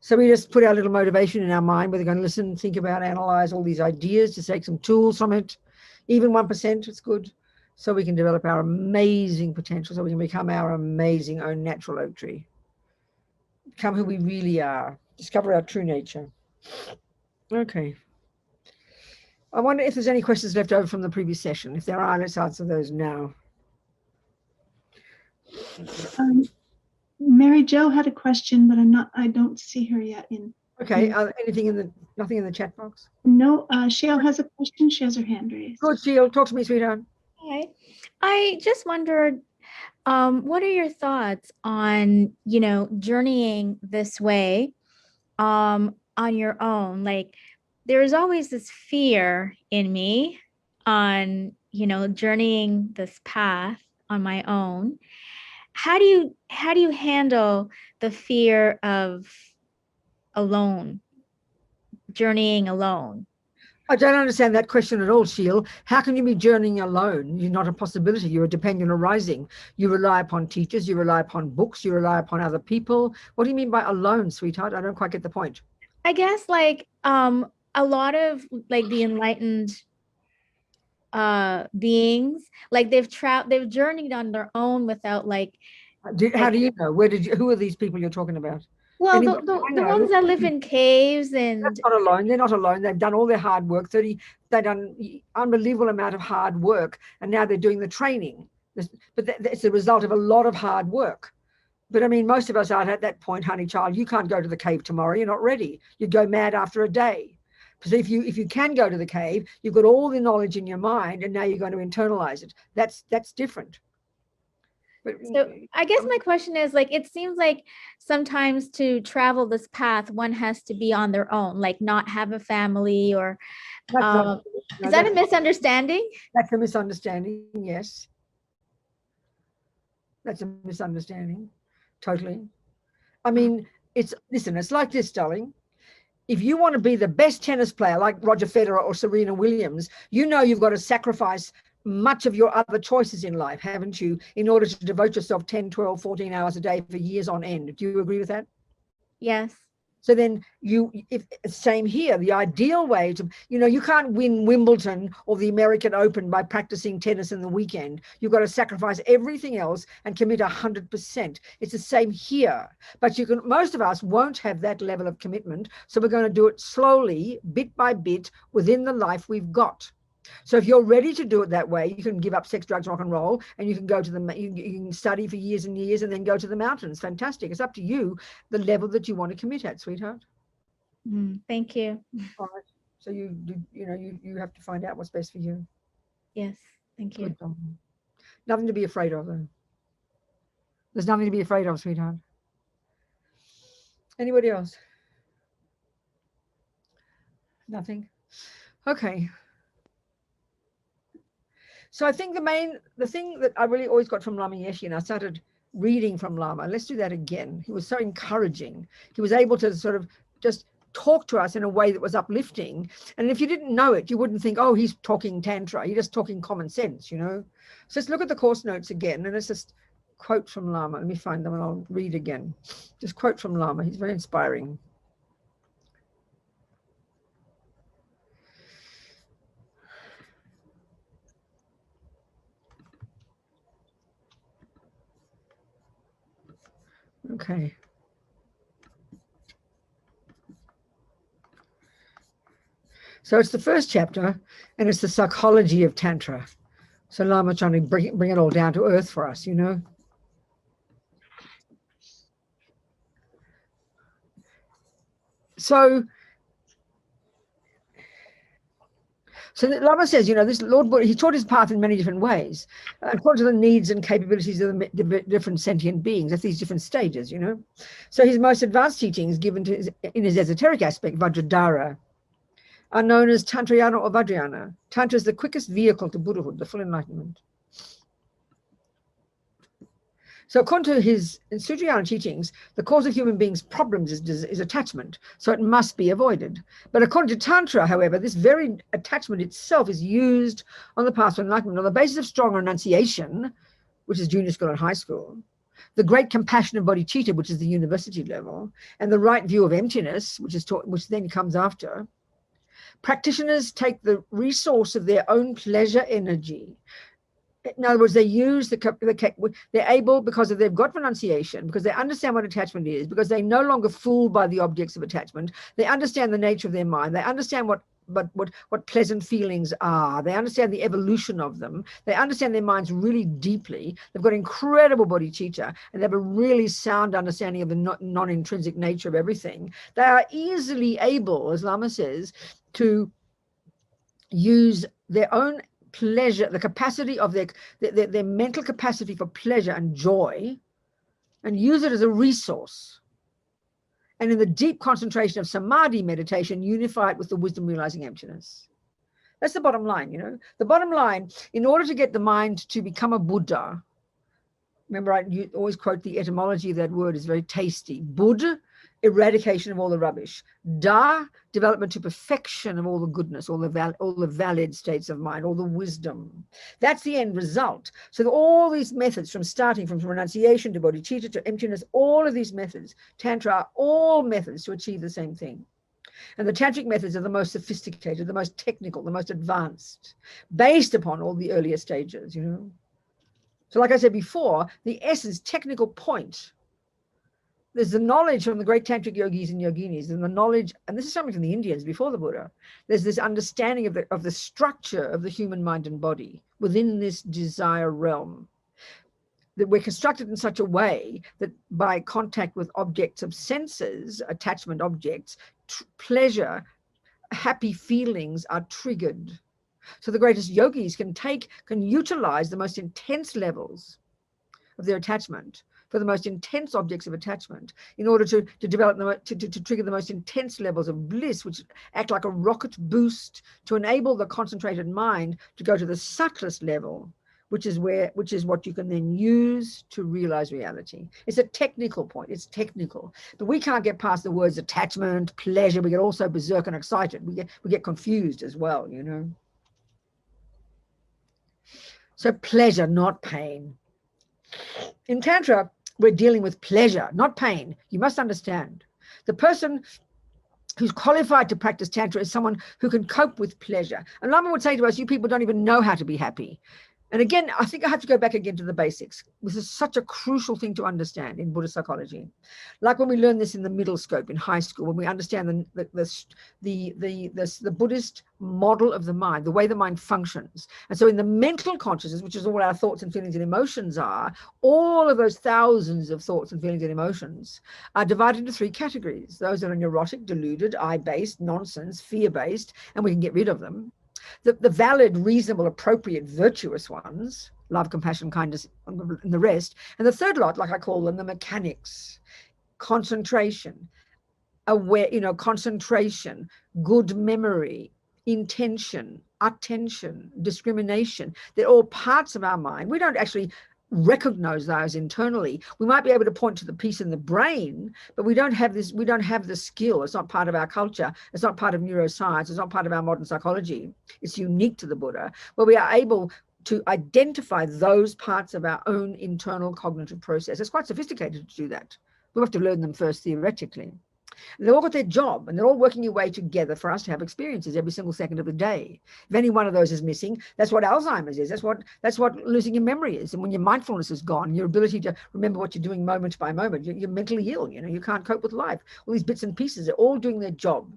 So we just put our little motivation in our mind where they're going to listen, think about, analyze all these ideas, to take some tools from it. Even 1%, it's good. So we can develop our amazing potential, so we can become our amazing own natural oak tree. Become who we really are. Discover our true nature. Okay. I wonder if there's any questions left over from the previous session. If there are, let's answer those now. Mary Jo had a question, but I don't see her yet in. Okay, nothing in the chat box? No, Shale has a question. She has her hand raised. Good, Shale, talk to me, sweetheart. Hi. I just wondered, what are your thoughts on, journeying this way on your own? Like, there's always this fear in me on, journeying this path on my own. How do you handle the fear of journeying alone? I don't understand that question at all, Sheil. How can you be journeying alone? You're not a possibility. You're a dependent arising. You rely upon teachers. You rely upon books. You rely upon other people. What do you mean by alone, sweetheart? I don't quite get the point. I guess a lot of the enlightened beings, they've journeyed on their own without how do you know? Who are these people you're talking about? Well, the ones that live in caves and... That's not alone. They're not alone. They've done all their hard work. They've done unbelievable amount of hard work, and now they're doing the training. But it's the result of a lot of hard work. But I mean, most of us aren't at that point, honey child. You can't go to the cave tomorrow. You're not ready. You'd go mad after a day. Because if you can go to the cave, you've got all the knowledge in your mind, and now you're going to internalize it. That's different. So I guess my question is, it seems like sometimes to travel this path, one has to be on their own, not have a family or, is that a misunderstanding? That's a misunderstanding, yes. That's a misunderstanding, totally. I mean, it's like this, darling. If you want to be the best tennis player like Roger Federer or Serena Williams, you've got to sacrifice much of your other choices in life, haven't you, in order to devote yourself 10, 12, 14 hours a day for years on end. Do you agree with that? Yes. So then same here, the ideal way to, you can't win Wimbledon or the American Open by practicing tennis in the weekend. You've got to sacrifice everything else and commit 100%. It's the same here, but most of us won't have that level of commitment. So we're going to do it slowly, bit by bit, within the life we've got. So if you're ready to do it that way, you can give up sex, drugs, rock and roll, and you can go to you can study for years and years and then go to the mountains. Fantastic. It's up to you, the level that you want to commit at, sweetheart. Thank you. All right. So you have to find out what's best for you. Yes. Thank you. Good. Nothing to be afraid of, though. There's nothing to be afraid of, sweetheart. Anybody else? Nothing? Okay. So I think the thing that I really always got from Lama Yeshe, and I started reading from Lama, let's do that again. He was so encouraging. He was able to sort of just talk to us in a way that was uplifting. And if you didn't know it, you wouldn't think, oh, he's talking Tantra. He's just talking common sense, So let's look at the course notes again. And let's just quote from Lama. Let me find them and I'll read again. Just quote from Lama. He's very inspiring. Okay. So it's the first chapter, and it's the psychology of Tantra. So Lama trying to bring it all down to earth for us, So the Lama says, this Lord Buddha, he taught his path in many different ways, according to the needs and capabilities of the different sentient beings at these different stages, So his most advanced teachings given in his esoteric aspect, Vajradhara, are known as Tantrayana or Vajrayana. Tantra is the quickest vehicle to Buddhahood, the full enlightenment. So according to his Sutrayana teachings, the cause of human beings' problems is attachment, so it must be avoided. But according to Tantra, however, this very attachment itself is used on the path to enlightenment on the basis of strong renunciation, which is junior school and high school, the great compassion of bodhicitta, which is the university level, and the right view of emptiness, which is which then comes after, practitioners take the resource of their own pleasure energy. In other words, they use they're able, because they've got renunciation, because they understand what attachment is, because they're no longer fooled by the objects of attachment. They understand the nature of their mind. They understand what pleasant feelings are. They understand the evolution of them. They understand their minds really deeply. They've got incredible bodhicitta, and they have a really sound understanding of the non-intrinsic nature of everything. They are easily able, as Lama says, to use their own pleasure, the capacity of their mental capacity for pleasure and joy, and use it as a resource. And in the deep concentration of samadhi meditation, unify it with the wisdom realizing emptiness. That's the bottom line, you know. The bottom line, in order to get the mind to become a Buddha, remember, you always quote the etymology of that word is very tasty. Bud, eradication of all the rubbish. Da, development to perfection of all the goodness, all the valid states of mind, all the wisdom. That's the end result. So all these methods, starting from renunciation to bodhicitta to emptiness, all of these methods, Tantra, are all methods to achieve the same thing. And the tantric methods are the most sophisticated, the most technical, the most advanced, based upon all the earlier stages, you know. So like I said before, the essence, technical point, there's the knowledge from the great tantric yogis and yoginis, and the knowledge, and this is something from the Indians before the Buddha. There's this understanding of the structure of the human mind and body within this desire realm, that we're constructed in such a way that by contact with objects of senses, attachment objects, pleasure, happy feelings are triggered. So the greatest yogis can utilize the most intense levels of their attachment for the most intense objects of attachment in order to develop to trigger the most intense levels of bliss, which act like a rocket boost to enable the concentrated mind to go to the subtlest level, which is what you can then use to realize reality. It's a technical point. It's technical, but we can't get past the words attachment, pleasure. We get also berserk and excited. We get confused as well, you know. So pleasure, not pain. In Tantra, we're dealing with pleasure, not pain. You must understand. The person who's qualified to practice Tantra is someone who can cope with pleasure. And Lama would say to us, you people don't even know how to be happy. And again, I think I have to go back again to the basics. This is such a crucial thing to understand in Buddhist psychology. Like when we learn this in the middle scope in high school, when we understand the Buddhist model of the mind, the way the mind functions. And so in the mental consciousness, which is all our thoughts and feelings and emotions are, all of those thousands of thoughts and feelings and emotions are divided into three categories. Those that are neurotic, deluded, I-based, nonsense, fear-based, and we can get rid of them. The valid, reasonable, appropriate, virtuous ones, love, compassion, kindness, and the rest. And the third lot, like I call them, the mechanics, concentration, concentration, good memory, intention, attention, discrimination. They're all parts of our mind. We don't actually recognize those internally. We might be able to point to the piece in the brain, but we don't have the skill. It's not part of our culture. It's not part of neuroscience. It's not part of our modern psychology. It's unique to the Buddha, where we are able to identify those parts of our own internal cognitive process. It's quite sophisticated to do that. We have to learn them first theoretically. They've all got their job, and they're all working their way together for us to have experiences every single second of the day. If any one of those is missing, that's what Alzheimer's is. That's what losing your memory is. And when your mindfulness is gone, your ability to remember what you're doing moment by moment, you're mentally ill. You know, you can't cope with life. All these bits and pieces are all doing their job.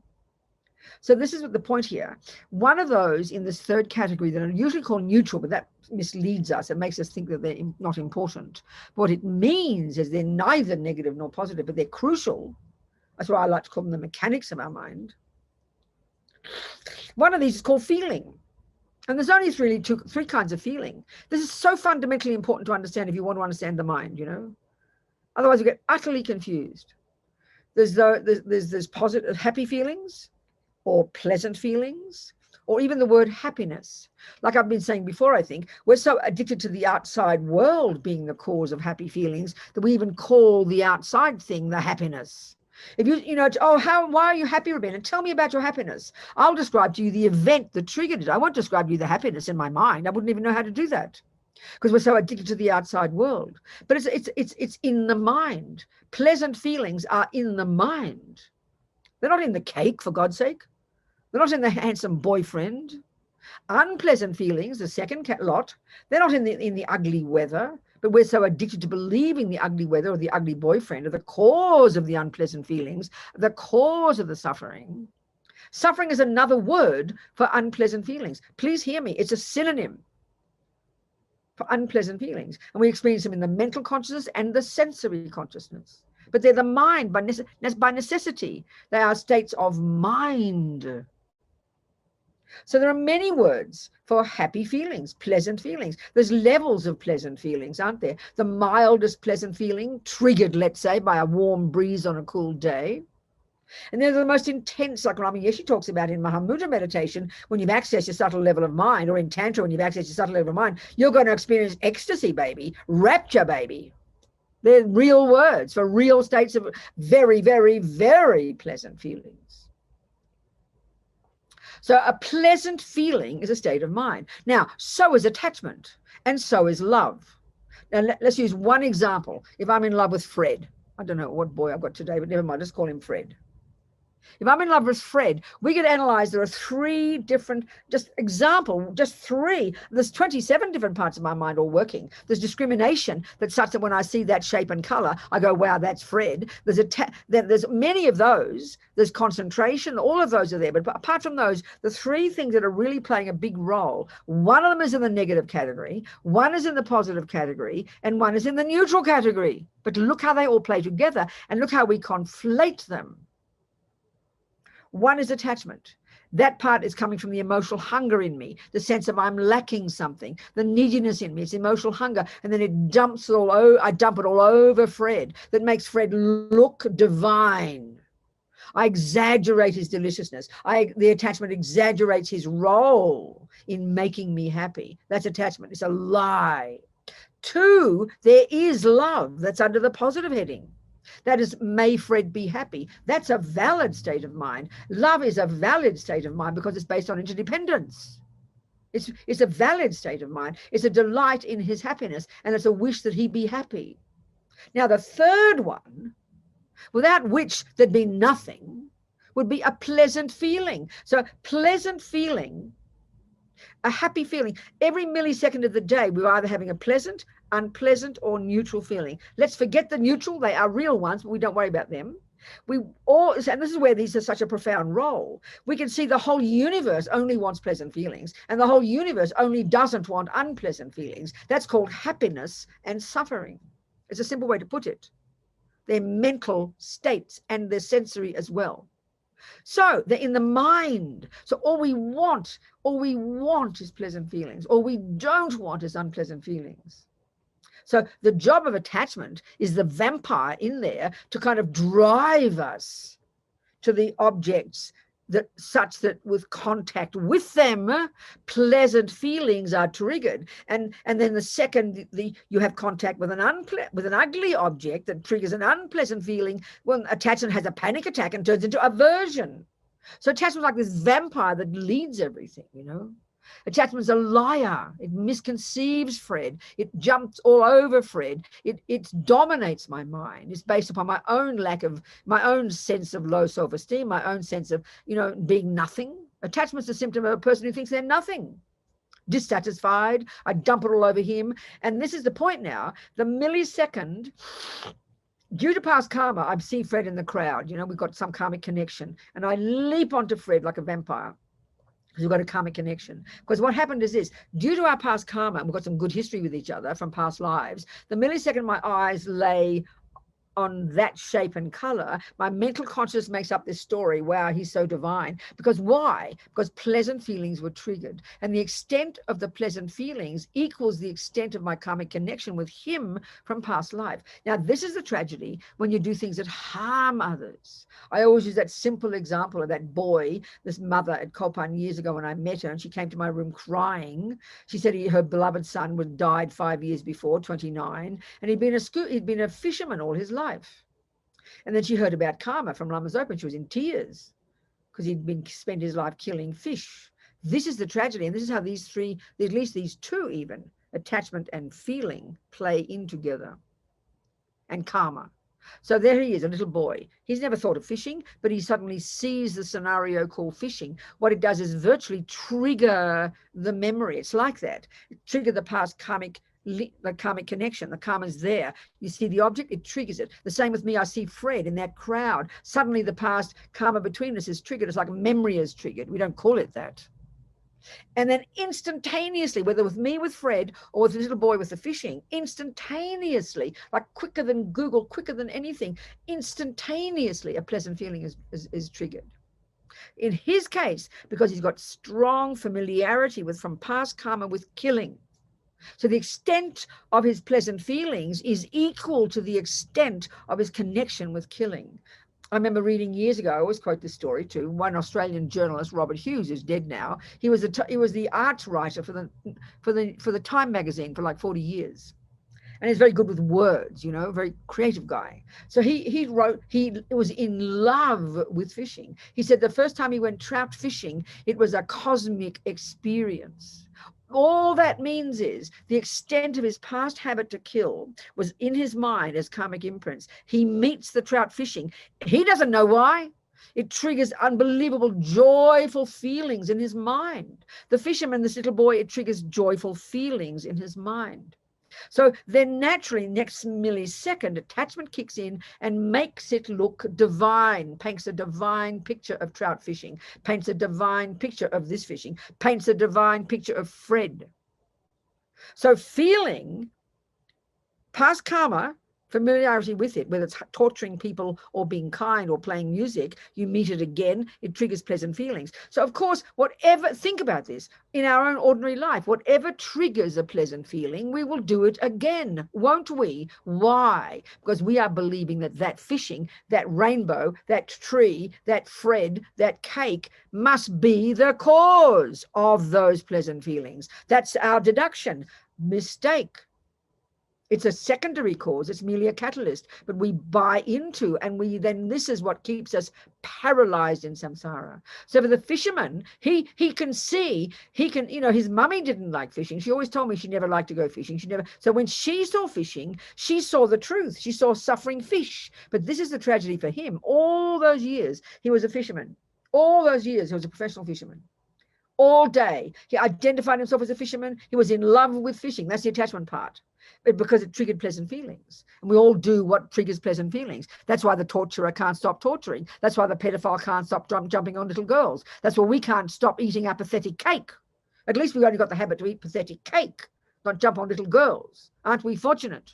So this is the point here. One of those in this third category that are usually called neutral, but that misleads us. It makes us think that they're not important. What it means is they're neither negative nor positive, but they're crucial. That's why I like to call them the mechanics of our mind. One of these is called feeling. And there's only three kinds of feeling. This is so fundamentally important to understand if you want to understand the mind, you know. Otherwise you get utterly confused. There's positive, happy feelings, or pleasant feelings, or even the word happiness. Like I've been saying before, I think, we're so addicted to the outside world being the cause of happy feelings that we even call the outside thing the happiness. If why are you happy, Robina? Tell me about your happiness. I'll describe to you the event that triggered it. I won't describe to you the happiness in my mind. I wouldn't even know how to do that. because we're so addicted to the outside world. But it's in the mind. Pleasant feelings are in the mind. They're not in the cake, for God's sake. They're not in the handsome boyfriend. Unpleasant feelings, the second lot, they're not in the ugly weather, but we're so addicted to believing the ugly weather or the ugly boyfriend are the cause of the unpleasant feelings, the cause of the suffering. Suffering is another word for unpleasant feelings. Please hear me. It's a synonym for unpleasant feelings. And we experience them in the mental consciousness and the sensory consciousness. But they're the mind by necessity. They are states of mind. So there are many words for happy feelings, pleasant feelings. There's levels of pleasant feelings, aren't there? The mildest pleasant feeling, triggered, let's say, by a warm breeze on a cool day. And then the most intense, like Rami Yeshe talks about in Mahamudra meditation, when you've accessed your subtle level of mind, or in Tantra, when you've accessed your subtle level of mind, you're going to experience ecstasy, baby, rapture, baby. They're real words for real states of very, very, very pleasant feelings. So a pleasant feeling is a state of mind. Now, so is attachment, and so is love. Now, let's use one example. If I'm in love with Fred, I don't know what boy I've got today, but never mind, let's call him Fred. If I'm in love with Fred, we could analyze, there are three different, just three. There's 27 different parts of my mind all working. There's discrimination that's such that when I see that shape and color, I go, wow, that's Fred. There's many of those. There's concentration, all of those are there. But apart from those, the three things that are really playing a big role, one of them is in the negative category, one is in the positive category, and one is in the neutral category. But look how they all play together, and look how we conflate them. One is attachment. That part is coming from the emotional hunger in me, the sense of I'm lacking something, the neediness in me, it's emotional hunger. And then I dump it all over Fred. That makes Fred look divine. I exaggerate his deliciousness. The attachment exaggerates his role in making me happy. That's attachment. It's a lie. Two, there is love. That's under the positive heading. That is, may Fred be happy. That's a valid state of mind. Love is a valid state of mind because it's based on interdependence. It's a valid state of mind. It's a delight in his happiness, and it's a wish that he be happy. Now, the third one, without which there'd be nothing, would be a pleasant feeling. So pleasant feeling, a happy feeling. Every millisecond of the day, we're either having a pleasant, unpleasant, or neutral feeling. Let's forget the neutral. They are real ones, but we don't worry about them. And this is where these are such a profound role. We can see the whole universe only wants pleasant feelings, and the whole universe only doesn't want unpleasant feelings. That's called happiness and suffering. It's a simple way to put it. They're mental states, and they're sensory as well. So they're in the mind. So all we want is pleasant feelings. All we don't want is unpleasant feelings. So the job of attachment is the vampire in there to kind of drive us to the objects such that with contact with them, pleasant feelings are triggered. And then the second you have contact with an ugly object that triggers an unpleasant feeling, when attachment has a panic attack and turns into aversion. So attachment is like this vampire that leads everything, you know. Attachment's a liar. It misconceives Fred. It jumps all over Fred. It dominates my mind. It's based upon my own sense of low self-esteem, my own sense of, being nothing. Attachment's a symptom of a person who thinks they're nothing. Dissatisfied. I dump it all over him. And this is the point now. The millisecond, due to past karma, I see Fred in the crowd. We've got some karmic connection. And I leap onto Fred like a vampire. Because we've got a karmic connection. Because what happened is this, due to our past karma, and we've got some good history with each other from past lives, the millisecond my eyes lay on that shape and color, my mental consciousness makes up this story. Wow, he's so divine. Because why? Because pleasant feelings were triggered. And the extent of the pleasant feelings equals the extent of my karmic connection with him from past life. Now, this is the tragedy when you do things that harm others. I always use that simple example of that boy, this mother at Copan years ago when I met her, and she came to my room crying. She said her beloved son was died 5 years before, 29, and he'd been a fisherman all his life. And then she heard about karma from Lama Zopa. She was in tears because he'd spent his life killing fish. This is the tragedy, and this is how these three, at least these two even, attachment and feeling play in together, and karma. So there he is, a little boy. He's never thought of fishing, but he suddenly sees the scenario called fishing. What it does is virtually trigger the memory. It's like that. Trigger the past karmic connection. The karma's there. You see the object, it triggers it. The same with me. I see Fred in that crowd. Suddenly the past karma between us is triggered. It's like memory is triggered. We don't call it that. And then instantaneously, whether with me with Fred or with the little boy with the fishing, instantaneously, like quicker than Google, quicker than anything, instantaneously a pleasant feeling is triggered. In his case, because he's got strong familiarity from past karma with killing. So the extent of his pleasant feelings is equal to the extent of his connection with killing. I remember reading years ago, I always quote this story too, one Australian journalist, Robert Hughes, who's dead now. He was the arts writer for the Time magazine for like 40 years. And he's very good with words, you know, very creative guy. So he was in love with fishing. He said the first time he went trout fishing, it was a cosmic experience. All that means is the extent of his past habit to kill was in his mind as karmic imprints. He meets the trout fishing. He doesn't know why. It triggers unbelievable joyful feelings in his mind. The fisherman, this little boy, it triggers joyful feelings in his mind. So then naturally, next millisecond, attachment kicks in and makes it look divine, paints a divine picture of trout fishing, paints a divine picture of this fishing, paints a divine picture of Fred. So feeling past karma, familiarity with it, whether it's torturing people or being kind or playing music, you meet it again, it triggers pleasant feelings. So of course, think about this, in our own ordinary life, whatever triggers a pleasant feeling, we will do it again, won't we? Why? Because we are believing that fishing, that rainbow, that tree, that Fred, that cake must be the cause of those pleasant feelings. That's our deduction. Mistake. It's a secondary cause. It's merely a catalyst, but we buy into, and this is what keeps us paralyzed in samsara. So for the fisherman, he can see, his mummy didn't like fishing. She always told me she never liked to go fishing. So when she saw fishing, she saw the truth. She saw suffering fish. But this is the tragedy for him. All those years, he was a fisherman. All those years, he was a professional fisherman. All day, he identified himself as a fisherman. He was in love with fishing. That's the attachment part. But because it triggered pleasant feelings. And we all do what triggers pleasant feelings. That's why the torturer can't stop torturing. That's why the pedophile can't stop jumping on little girls. That's why we can't stop eating our pathetic cake. At least we've only got the habit to eat pathetic cake, not jump on little girls. Aren't we fortunate?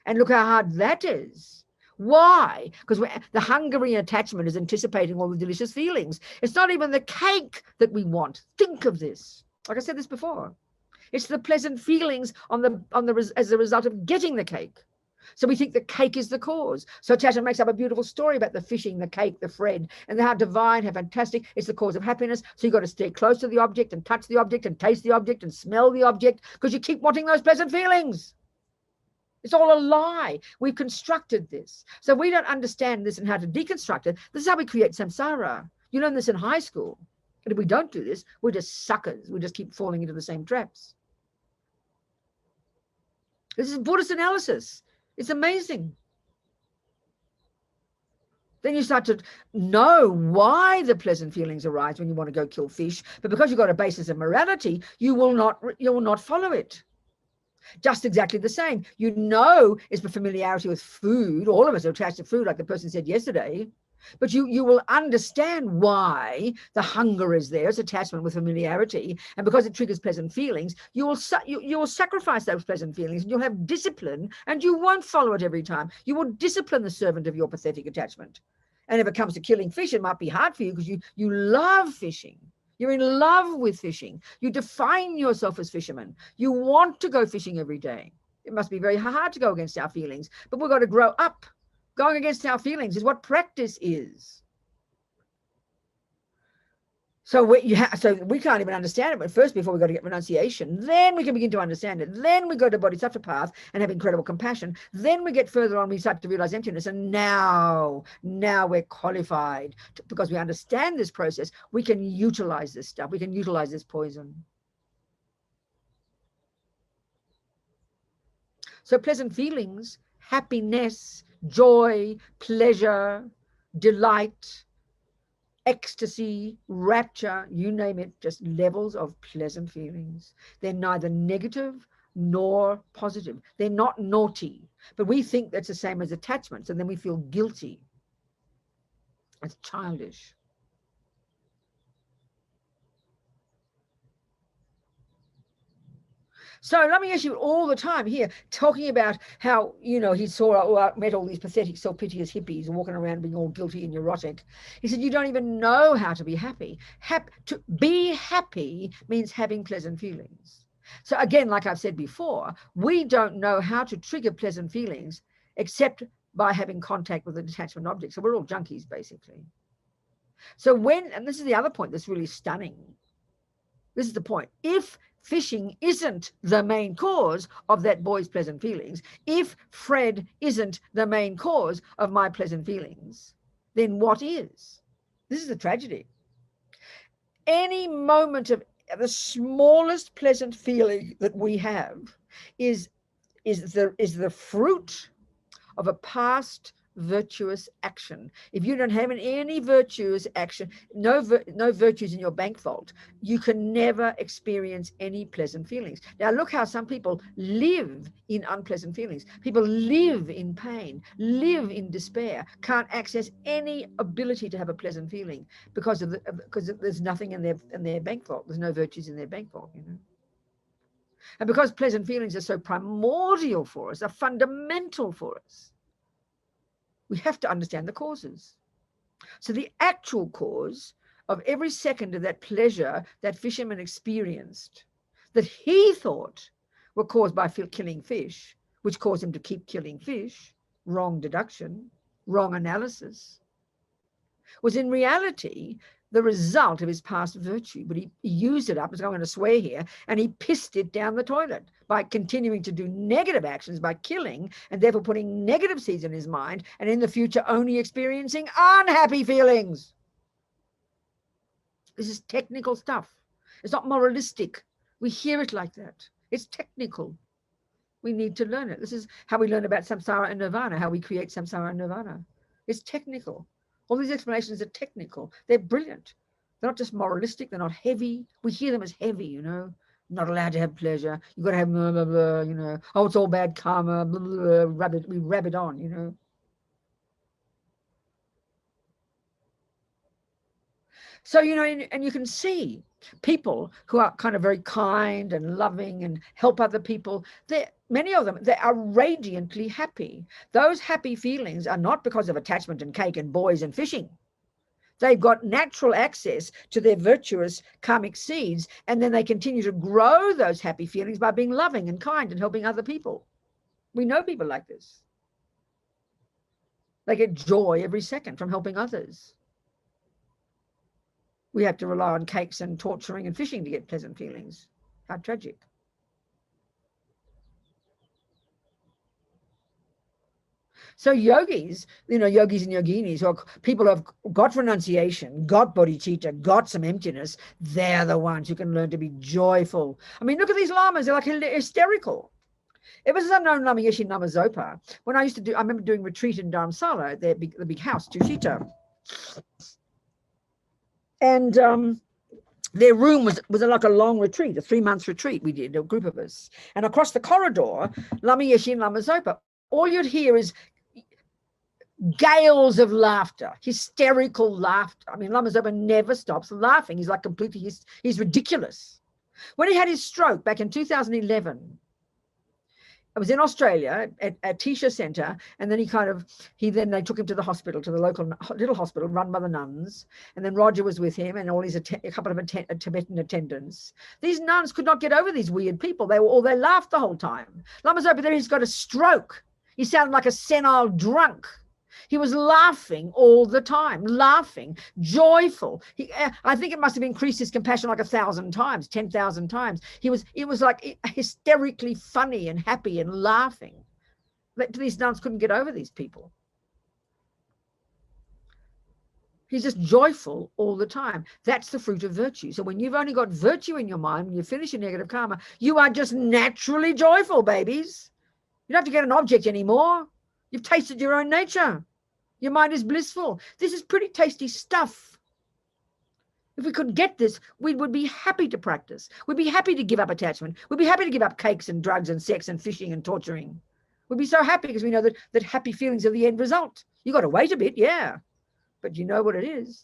And look how hard that is. Why? Because the Hungarian attachment is anticipating all the delicious feelings. It's not even the cake that we want. Think of this. Like I said this before. It's the pleasant feelings as a result of getting the cake. So we think the cake is the cause. So attachment makes up a beautiful story about the fishing, the cake, the Fred, and how divine, how fantastic. It's the cause of happiness. So you've got to stay close to the object and touch the object and taste the object and smell the object because you keep wanting those pleasant feelings. It's all a lie. We've constructed this. So we don't understand this and how to deconstruct it. This is how we create samsara. You learn this in high school. And if we don't do this, we're just suckers. We just keep falling into the same traps. This is Buddhist analysis. It's amazing. Then you start to know why the pleasant feelings arise when you want to go kill fish. But because you've got a basis of morality, you will not follow it. Just exactly the same. You know, it's the familiarity with food. All of us are attached to food, like the person said yesterday. But you will understand why the hunger is there. It's attachment with familiarity. And because it triggers pleasant feelings, you will sacrifice those pleasant feelings and you'll have discipline and you won't follow it every time. You will discipline the servant of your pathetic attachment. And if it comes to killing fish, it might be hard for you because you love fishing. You're in love with fishing. You define yourself as fisherman. You want to go fishing every day. It must be very hard to go against our feelings, but we've got to grow up. Going against our feelings is what practice is. So we can't even understand it. But first, before we got to get renunciation, then we can begin to understand it. Then we go to bodhisattva path and have incredible compassion. Then we get further on, we start to realize emptiness. And now we're qualified because we understand this process. We can utilize this stuff. We can utilize this poison. So pleasant feelings, happiness, joy, pleasure, delight, ecstasy, rapture, you name it, just levels of pleasant feelings. They're neither negative nor positive. They're not naughty, but we think that's the same as attachments, and then we feel guilty. It's childish. So let me ask you all the time here, talking about how, he met all these pathetic self-piteous hippies walking around being all guilty and neurotic. He said, you don't even know how to be happy. To be happy means having pleasant feelings. So again, like I've said before, we don't know how to trigger pleasant feelings except by having contact with an attachment object. So we're all junkies, basically. So and this is the other point that's really stunning. This is the point. If fishing isn't the main cause of that boy's pleasant feelings, if Fred isn't the main cause of my pleasant feelings, then what is? This is the tragedy. Any moment of the smallest pleasant feeling that we have is the fruit of a past virtuous action. If you don't have any virtuous action, no virtues in your bank vault, you can never experience any pleasant feelings. Now look how some people live in unpleasant feelings. People live in pain, live in despair, can't access any ability to have a pleasant feeling because there's nothing in their bank vault. There's no virtues in their bank vault, And because pleasant feelings are so primordial for us, are fundamental for us, we have to understand the causes. So the actual cause of every second of that pleasure that fisherman experienced, that he thought were caused by killing fish, which caused him to keep killing fish, wrong deduction, wrong analysis, was in reality the result of his past virtue. But he used it up, as I'm going to swear here, and he pissed it down the toilet by continuing to do negative actions, by killing, and therefore putting negative seeds in his mind, and in the future only experiencing unhappy feelings. This is technical stuff. It's not moralistic. We hear it like that. It's technical. We need to learn it. This is how we learn about samsara and nirvana, how we create samsara and nirvana. It's technical. All these explanations are technical. They're brilliant. They're not just moralistic. They're not heavy. We hear them as heavy, Not allowed to have pleasure. You've got to have blah, blah, blah, Oh, it's all bad karma, blah, blah, blah, we rabbit on, So, and you can see people who are kind of very kind and loving and help other people. Many of them, they are radiantly happy. Those happy feelings are not because of attachment and cake and boys and fishing. They've got natural access to their virtuous karmic seeds, and then they continue to grow those happy feelings by being loving and kind and helping other people. We know people like this. They get joy every second from helping others. We have to rely on cakes and torturing and fishing to get pleasant feelings. How tragic. So yogis, yogis and yoginis, who are people who have got renunciation, got bodhicitta, got some emptiness, they're the ones who can learn to be joyful. I mean, look at these lamas, they're like hysterical. Ever since I've known Lama Yeshe Lama Zopa, when I remember doing retreat in Dharamsala, the big house, Tushita. And their room was like a long retreat, a 3-month retreat we did, a group of us. And across the corridor, Lama Yeshe Lama Zopa, all you'd hear is gales of laughter, hysterical laughter. I mean, Lama Zopa never stops laughing. He's like completely, he's ridiculous. When he had his stroke back in 2011, I was in Australia at Tisha Centre, and then they took him to the hospital, to the local little hospital run by the nuns, and then Roger was with him and a couple of Tibetan attendants. These nuns could not get over these weird people. They laughed the whole time. Lama Zopa there, he's got a stroke. He sounded like a senile drunk. He was laughing all the time, laughing, joyful. I think it must have increased his compassion like 1,000 times, 10,000 times. It was like hysterically funny and happy and laughing. But these nuns couldn't get over these people. He's just joyful all the time. That's the fruit of virtue. So when you've only got virtue in your mind, when you finish your negative karma, you are just naturally joyful, babies. You don't have to get an object anymore. You've tasted your own nature. Your mind is blissful. This is pretty tasty stuff. If we could get this, we would be happy to practice. We'd be happy to give up attachment. We'd be happy to give up cakes and drugs and sex and fishing and torturing. We'd be so happy because we know that happy feelings are the end result. You got to wait a bit, yeah, but you know what it is.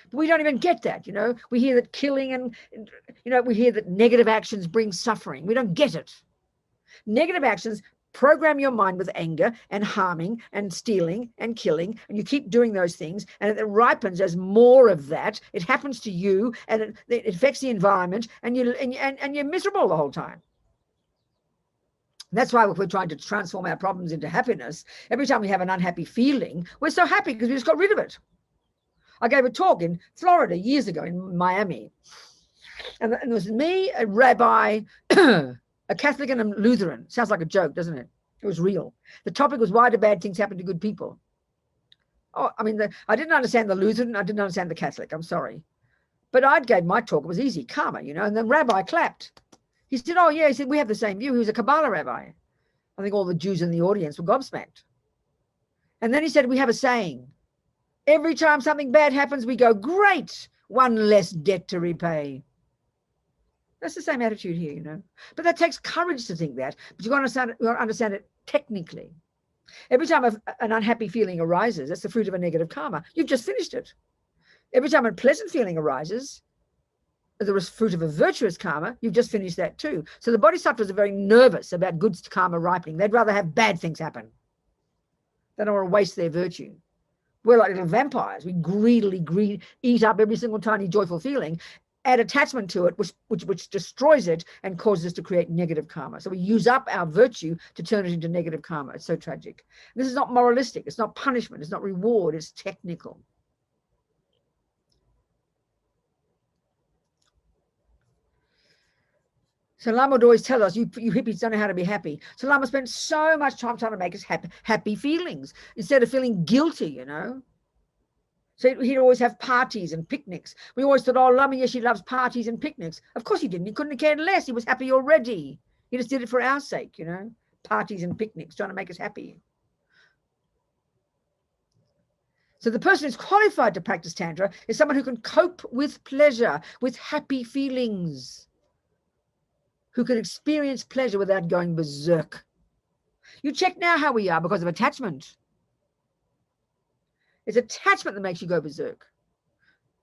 But we don't even get that, you know. We hear that killing and, you know, we hear that negative actions bring suffering. We don't get it. Negative actions program your mind with anger and harming and stealing and killing, and you keep doing those things, and it ripens as more of that. It happens to you, and it affects the environment, and you're miserable the whole time. That's why if we're trying to transform our problems into happiness, every time we have an unhappy feeling, we're so happy because we just got rid of it. I gave a talk in Florida years ago in Miami, and it was me, a rabbi, a Catholic and a Lutheran. Sounds like a joke, doesn't it? It was real. The topic was, why do bad things happen to good people? Oh, I mean, I didn't understand the Lutheran. I didn't understand the Catholic. I'm sorry. But I gave my talk. It was easy, karma, you know, and the rabbi clapped. He said, oh, yeah. He said, we have the same view. He was a Kabbalah rabbi. I think all the Jews in the audience were gobsmacked. And then he said, we have a saying. Every time something bad happens, we go, great, one less debt to repay. That's the same attitude here, you know. But that takes courage to think that. But you've got to understand it technically. Every time an unhappy feeling arises, that's the fruit of a negative karma. You've just finished it. Every time a pleasant feeling arises, the fruit of a virtuous karma, you've just finished that too. So the bodhisattvas are very nervous about good karma ripening. They'd rather have bad things happen. They don't want to waste their virtue. We're like little vampires. We greedily eat up every single tiny joyful feeling, add attachment to it, which destroys it and causes us to create negative karma. So we use up our virtue to turn it into negative karma. It's so tragic. This is not moralistic. It's not punishment. It's not reward. It's technical. So Lama would always tell us, you hippies don't know how to be happy. So Lama spent so much time trying to make us happy feelings instead of feeling guilty, you know. So he'd always have parties and picnics. We always thought, oh, Lama Yeshe loves parties and picnics. Of course he didn't. He couldn't have cared less. He was happy already. He just did it for our sake, you know. Parties and picnics, trying to make us happy. So the person who's qualified to practice Tantra is someone who can cope with pleasure, with happy feelings, who can experience pleasure without going berserk. You check now how we are because of attachment. It's attachment that makes you go berserk.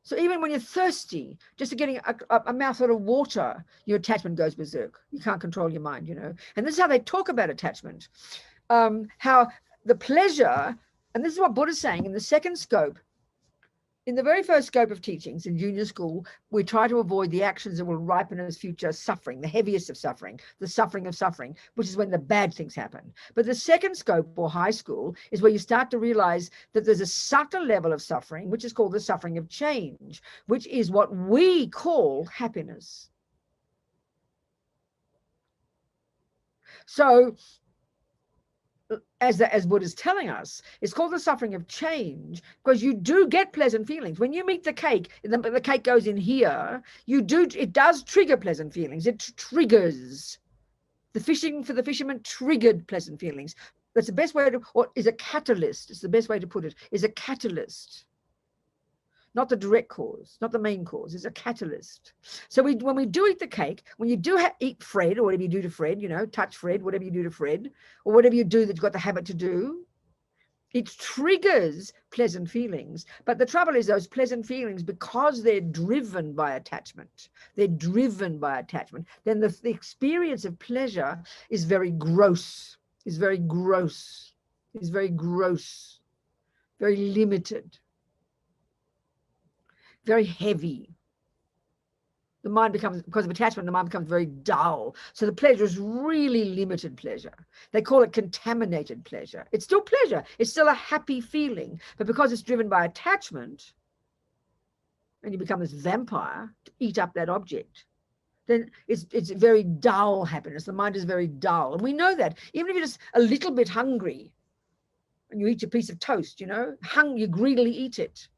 So even when you're thirsty, just to getting a mouthful of water, your attachment goes berserk. You can't control your mind, you know. And this is how they talk about attachment. How the pleasure, and this is what Buddha's saying in the second scope. In the very first scope of teachings in junior school, we try to avoid the actions that will ripen as future suffering, the heaviest of suffering, the suffering of suffering, which is when the bad things happen. But the second scope, or high school, is where you start to realize that there's a subtle level of suffering, which is called the suffering of change, which is what we call happiness. So, as Buddha's telling us, it's called the suffering of change because you do get pleasant feelings. When you meet the cake, the cake goes in here, it does trigger pleasant feelings. It triggers. The fishing for the fisherman triggered pleasant feelings. That's the best way to, or is a catalyst. It's the best way to put it, is a catalyst. Not the direct cause, not the main cause, it's a catalyst. So when we do eat the cake, when you do eat Fred, or whatever you do to Fred, you know, touch Fred, whatever you do to Fred, or whatever you do that you've got the habit to do, it triggers pleasant feelings. But the trouble is those pleasant feelings, because they're driven by attachment, then the experience of pleasure is very gross, very limited. Very heavy. The mind becomes, because of attachment, the mind becomes very dull. So the pleasure is really limited pleasure. They call it contaminated pleasure. It's still pleasure. It's still a happy feeling. But because it's driven by attachment, and you become this vampire to eat up that object, then it's very dull happiness. The mind is very dull. And we know that. Even if you're just a little bit hungry and you eat a piece of toast, you know, you greedily eat it.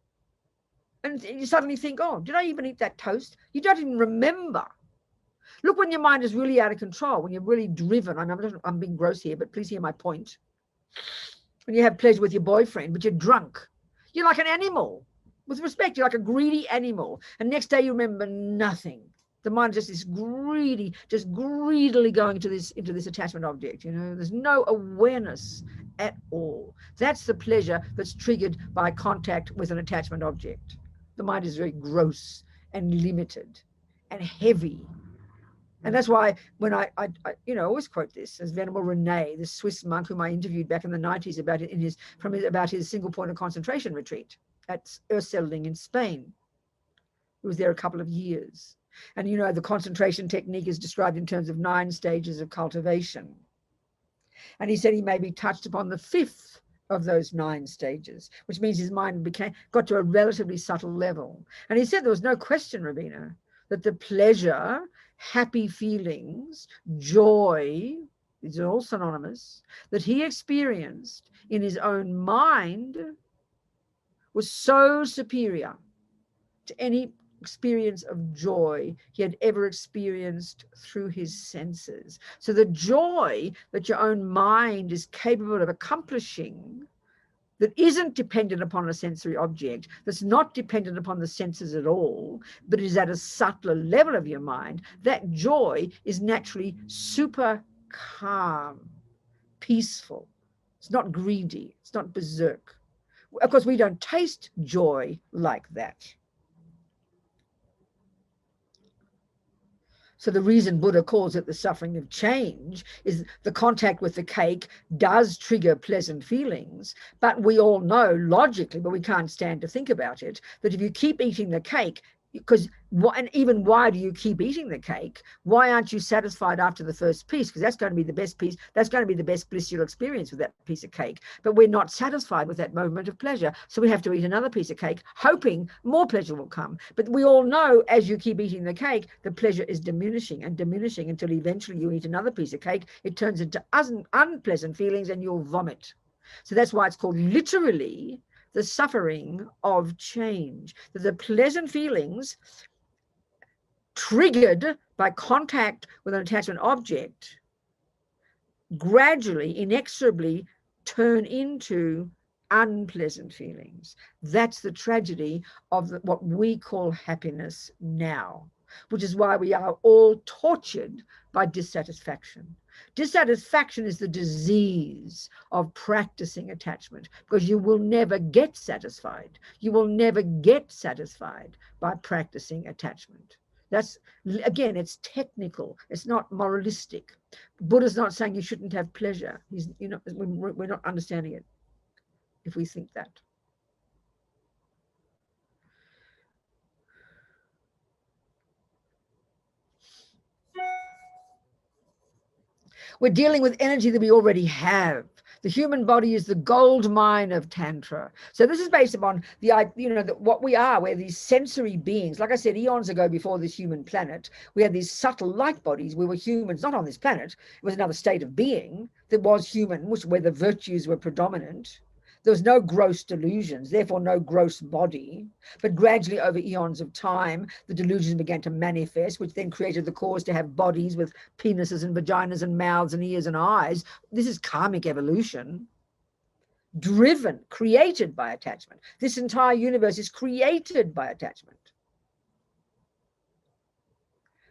And you suddenly think, oh, did I even eat that toast? You don't even remember. Look when your mind is really out of control, when you're really driven. I'm being gross here, but please hear my point. When you have pleasure with your boyfriend, but you're drunk, you're like an animal. With respect, you're like a greedy animal. And next day you remember nothing. The mind just is greedy, just greedily going into this attachment object. There's no awareness at all. That's the pleasure that's triggered by contact with an attachment object. The mind is very gross and limited and heavy. And that's why when I always quote this as Venerable Rene, this Swiss monk whom I interviewed back in the 90s about his single point of concentration retreat at Erselding in Spain. He was there a couple of years. And the concentration technique is described in terms of 9 stages of cultivation. And he said he maybe touched upon the 5th of those 9 stages, which means his mind got to a relatively subtle level. And he said there was no question, Robina, that the pleasure, happy feelings, joy, these are all synonymous, that he experienced in his own mind was so superior to any experience of joy he had ever experienced through his senses. So the joy that your own mind is capable of accomplishing, that isn't dependent upon a sensory object, that's not dependent upon the senses at all, but is at a subtler level of your mind, that joy is naturally super calm, peaceful. It's not greedy. It's not berserk. Of course, we don't taste joy like that. So the reason Buddha calls it the suffering of change is the contact with the cake does trigger pleasant feelings, but we all know logically, but we can't stand to think about it, that if you keep eating the cake, and even why do you keep eating the cake? Why aren't you satisfied after the first piece? Because that's going to be the best piece. That's going to be the best bliss you'll experience with that piece of cake. But we're not satisfied with that moment of pleasure. So we have to eat another piece of cake, hoping more pleasure will come. But we all know as you keep eating the cake, the pleasure is diminishing and diminishing until eventually you eat another piece of cake. It turns into unpleasant feelings and you'll vomit. So that's why it's called literally the suffering of change. The pleasant feelings triggered by contact with an attachment object gradually, inexorably turn into unpleasant feelings. That's the tragedy of what we call happiness now, which is why we are all tortured by dissatisfaction. Dissatisfaction is the disease of practicing attachment, because you will never get satisfied. You will never get satisfied by practicing attachment. That's, again, it's technical. It's not moralistic. Buddha's not saying you shouldn't have pleasure. We're not understanding it if we think that. We're dealing with energy that we already have. The human body is the gold mine of Tantra. So this is based upon what we are. We're these sensory beings. Like I said, eons ago, before this human planet, we had these subtle light bodies. We were humans, not on this planet. It was another state of being that was human, where the virtues were predominant. There was no gross delusions, therefore no gross body. But gradually over eons of time, the delusions began to manifest, which then created the cause to have bodies with penises and vaginas and mouths and ears and eyes. This is karmic evolution, driven, created by attachment. This entire universe is created by attachment.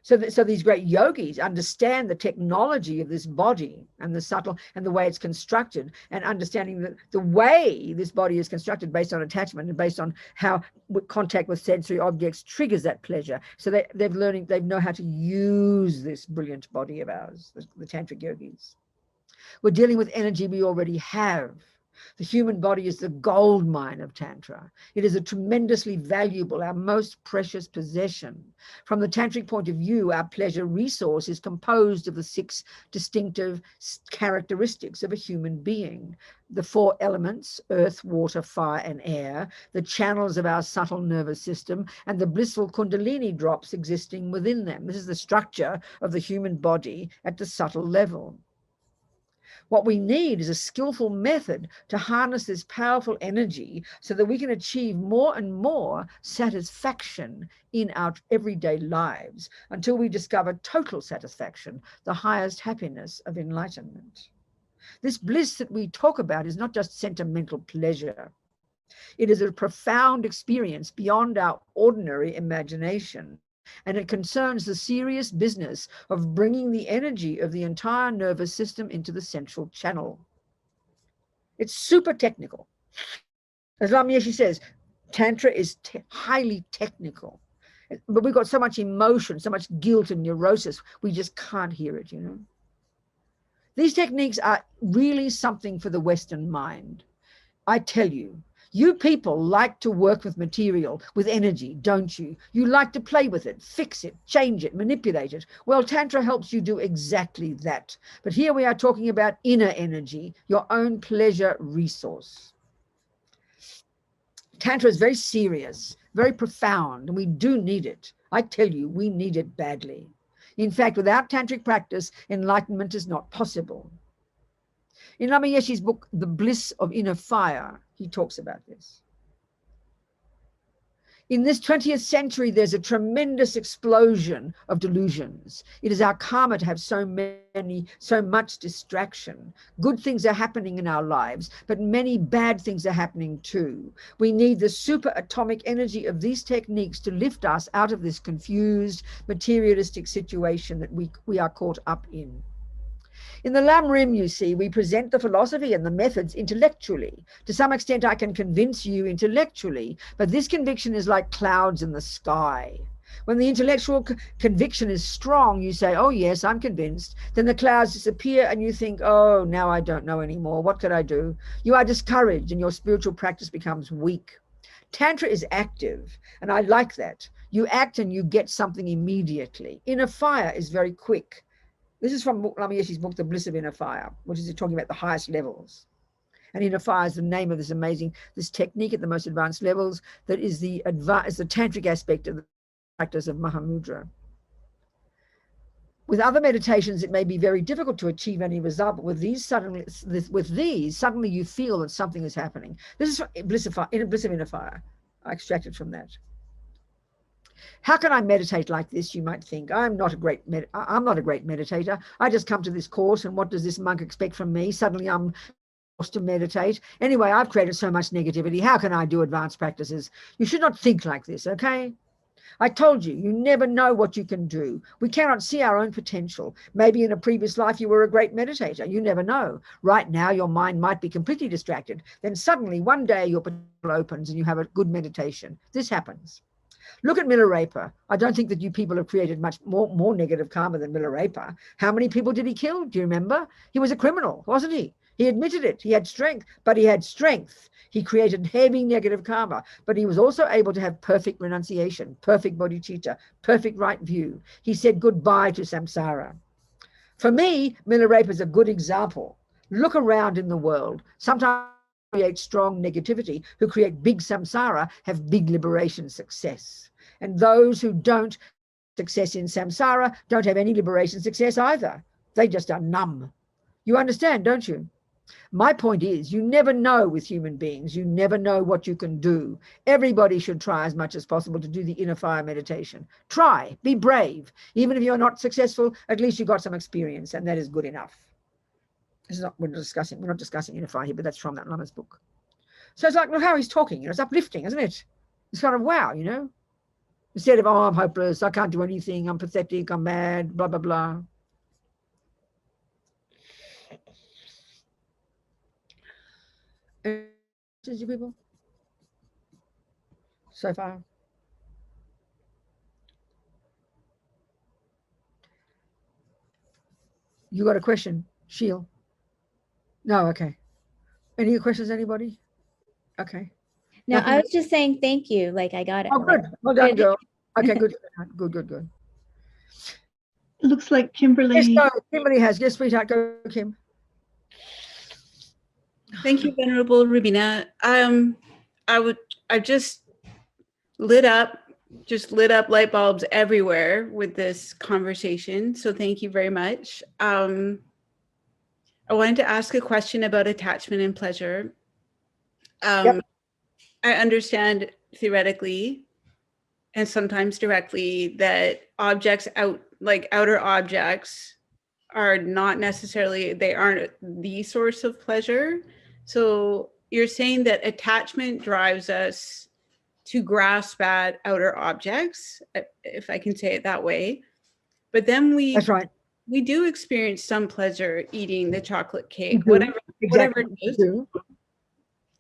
So these great yogis understand the technology of this body and the subtle and the way it's constructed, and understanding the way this body is constructed based on attachment and based on how contact with sensory objects triggers that pleasure. So they know how to use this brilliant body of ours, the tantric yogis. We're dealing with energy we already have. The human body is the gold mine of Tantra. It is a tremendously valuable, our most precious possession. From the tantric point of view, our pleasure resource is composed of the 6 distinctive characteristics of a human being. The 4 elements, earth, water, fire, and air, the channels of our subtle nervous system, and the blissful kundalini drops existing within them. This is the structure of the human body at the subtle level. What we need is a skillful method to harness this powerful energy so that we can achieve more and more satisfaction in our everyday lives until we discover total satisfaction, the highest happiness of enlightenment. This bliss that we talk about is not just sentimental pleasure. It is a profound experience beyond our ordinary imagination. And it concerns the serious business of bringing the energy of the entire nervous system into the central channel. It's super technical. As Lama Yeshe says, Tantra is highly technical. But we've got so much emotion, so much guilt and neurosis, we just can't hear it, you know. These techniques are really something for the Western mind. I tell you, you people like to work with material, with energy, don't you? You like to play with it, fix it, change it, manipulate it. Well, Tantra helps you do exactly that. But here we are talking about inner energy, your own pleasure resource. Tantra is very serious, very profound, and we do need it. I tell you, we need it badly. In fact, without tantric practice, enlightenment is not possible. In Lama Yeshe's book, The Bliss of Inner Fire, he talks about this. In this 20th century, there's a tremendous explosion of delusions. It is our karma to have so much distraction. Good things are happening in our lives, but many bad things are happening too. We need the super atomic energy of these techniques to lift us out of this confused, materialistic situation that we are caught up in. In the Lam Rim, you see, we present the philosophy and the methods intellectually. To some extent, I can convince you intellectually, but this conviction is like clouds in the sky. When the intellectual conviction is strong, you say, oh yes, I'm convinced. Then the clouds disappear and you think, oh, now I don't know anymore. What could I do? You are discouraged and your spiritual practice becomes weak. Tantra is active, and I like that. You act and you get something immediately. Inner fire is very quick. This is from Lama Yeshe's book, The Bliss of Inner Fire, which is talking about the highest levels. And inner fire is the name of this technique at the most advanced levels that is the tantric aspect of the practice of Mahamudra. With other meditations, it may be very difficult to achieve any result, but with these, suddenly you feel that something is happening. This is Bliss of Inner Fire. I extracted from that. How can I meditate like this, you might think? I'm not a great meditator. I just come to this course, and what does this monk expect from me? Suddenly I'm forced to meditate. Anyway, I've created so much negativity. How can I do advanced practices? You should not think like this, okay? I told you, you never know what you can do. We cannot see our own potential. Maybe in a previous life you were a great meditator. You never know. Right now your mind might be completely distracted. Then suddenly one day your potential opens and you have a good meditation. This happens. Look at Milarepa. I don't think that you people have created much more negative karma than Milarepa. How many people did he kill? Do you remember? He was a criminal, wasn't he? He admitted it. He had strength, but he had strength. He created heavy negative karma, but he was also able to have perfect renunciation, perfect bodhicitta, perfect right view. He said goodbye to samsara. For me, Milarepa is a good example. Look around in the world. Sometimes create strong negativity, who create big samsara, have big liberation success. And those who don't success in samsara don't have any liberation success either. They just are numb. You understand, don't you? My point is, you never know with human beings. You never know what you can do. Everybody should try as much as possible to do the inner fire meditation. Try, be brave. Even if you're not successful, at least you got some experience, and that is good enough. This is not, we're not discussing inner fire here, but that's from that Lama's book. So it's like, look how he's talking, you know, it's uplifting, isn't it? It's kind of wow, you know? Instead of, oh, I'm hopeless, I can't do anything, I'm pathetic, I'm mad, blah, blah, blah. Questions, you people? So far? You got a question, Sheil? No, okay. Any questions, anybody? Okay. No, Nothing I else? was just saying thank you. Like I got it. Oh, good. Well done, girl. Okay, good. Good. It looks like Kimberly. Yes, no, Kimberly has. Yes, sweetheart. Go, Kim. Thank you, Venerable Robina. I just lit up light bulbs everywhere with this conversation. So thank you very much. I wanted to ask a question about attachment and pleasure. Yep. I understand theoretically and sometimes directly that objects outer objects are not necessarily, they aren't the source of pleasure. So you're saying that attachment drives us to grasp at outer objects, if I can say it that way. But then That's right. we do experience some pleasure eating the chocolate cake, We do. whatever Exactly. it is. We do.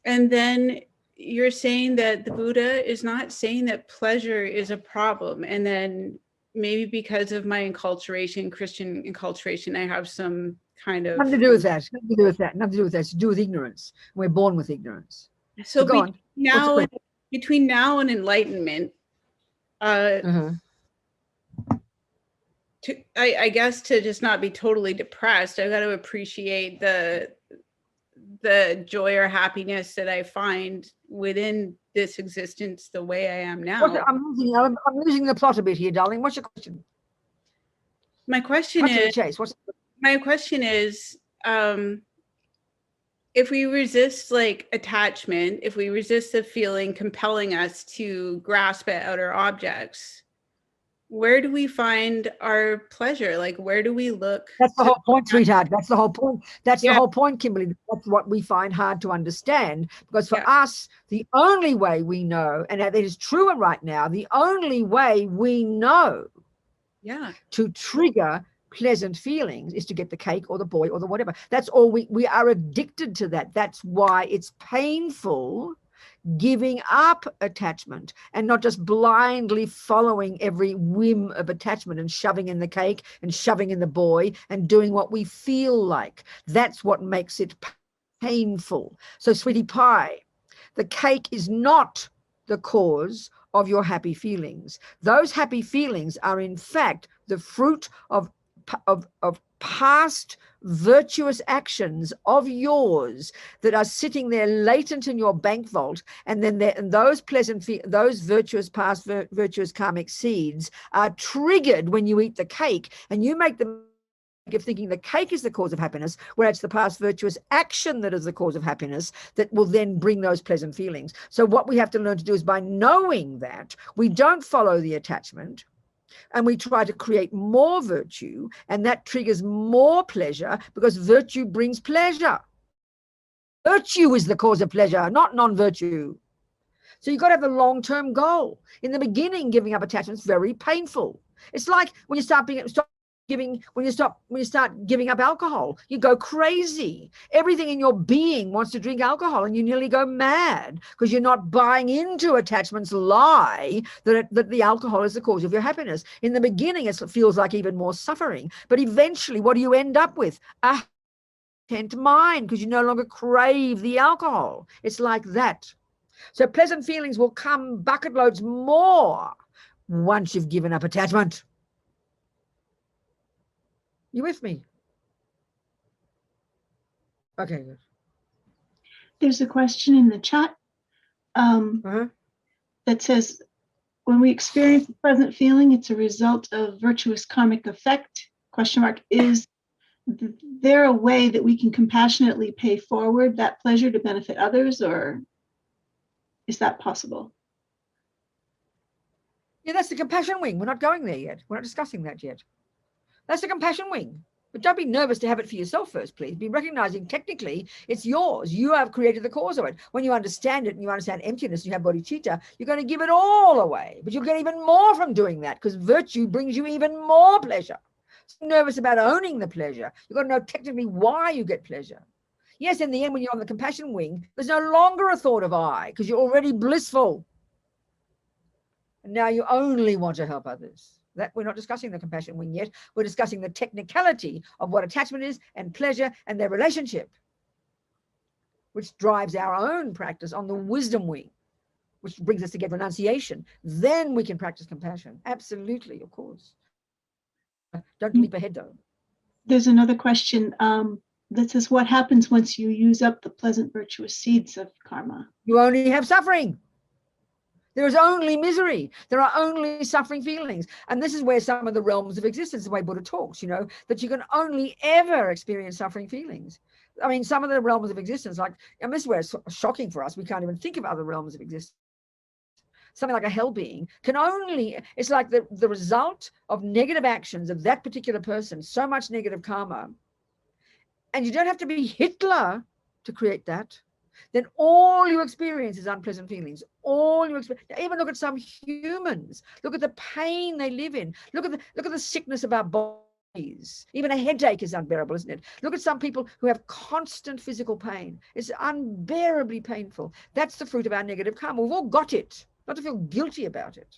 And then you're saying that the Buddha is not saying that pleasure is a problem. And then maybe because of my enculturation, Christian enculturation, I have some kind of... Nothing to do with that. Nothing to do with that. Nothing to do with that. It's to do with ignorance. We're born with ignorance. So go on. between now and enlightenment, I guess to just not be totally depressed, I've got to appreciate the joy or happiness that I find within this existence the way I am now. I'm losing the plot a bit here, darling. What's your question? My question is, if we resist attachment, if we resist the feeling compelling us to grasp at outer objects, where do we find our pleasure? Where do we look? That's the whole point, sweetheart. That's the whole point. That's the whole point, Kimberly. That's what we find hard to understand, because for us, the only way we know, and that is true right now, the only way we know to trigger pleasant feelings is to get the cake or the boy or the whatever. That's all. We are addicted to that. That's why it's painful giving up attachment and not just blindly following every whim of attachment and shoving in the cake and shoving in the boy and doing what we feel like. That's what makes it painful. So, sweetie pie, the cake is not the cause of your happy feelings. Those happy feelings are in fact the fruit of past virtuous actions of yours that are sitting there latent in your bank vault, and then those those virtuous past virtuous karmic seeds are triggered when you eat the cake, and you make the of thinking the cake is the cause of happiness, where it's the past virtuous action that is the cause of happiness that will then bring those pleasant feelings. So what we have to learn to do is, by knowing that, we don't follow the attachment, and we try to create more virtue, and that triggers more pleasure, because virtue brings pleasure. Virtue is the cause of pleasure, not non-virtue. So you've got to have a long-term goal. In the beginning, giving up attachment is very painful. It's like when you start giving up alcohol, you go crazy. Everything in your being wants to drink alcohol, and you nearly go mad because you're not buying into attachment's lie that the alcohol is the cause of your happiness. In the beginning, it feels like even more suffering, but eventually, what do you end up with? A content mind, because you no longer crave the alcohol. It's like that. So pleasant feelings will come bucket loads more once you've given up attachment. You with me? Okay, good. There's a question in the chat that says, when we experience a pleasant feeling, it's a result of virtuous karmic effect, ? Is there a way that we can compassionately pay forward that pleasure to benefit others, or is that possible? Yeah, that's the compassion wing. We're not going there yet. We're not discussing that yet. That's the compassion wing. But don't be nervous to have it for yourself first, please. Be recognizing technically it's yours. You have created the cause of it. When you understand it and you understand emptiness, you have bodhicitta, you're going to give it all away. But you'll get even more from doing that, because virtue brings you even more pleasure. So nervous about owning the pleasure. You've got to know technically why you get pleasure. Yes, in the end, when you're on the compassion wing, there's no longer a thought of I, because you're already blissful. And now you only want to help others. That we're not discussing the compassion wing yet. We're discussing the technicality of what attachment is and pleasure and their relationship, which drives our own practice on the wisdom wing, which brings us to get renunciation. Then we can practice compassion. Absolutely, of course. Don't leap ahead, though. There's another question that says, what happens once you use up the pleasant virtuous seeds of karma? You only have suffering. There is only misery. There are only suffering feelings. And this is where some of the realms of existence, the way Buddha talks, you know, that you can only ever experience suffering feelings. I mean, some of the realms of existence, like, and this is where it's shocking for us. We can't even think of other realms of existence. Something like a hell being can only, it's like the result of negative actions of that particular person, so much negative karma. And you don't have to be Hitler to create that. Then all you experience is unpleasant feelings. All you experience, even look at some humans, look at the pain they live in. Look at the sickness of our bodies. Even a headache is unbearable, isn't it? Look at some people who have constant physical pain. It's unbearably painful. That's the fruit of our negative karma. We've all got it, not to feel guilty about it.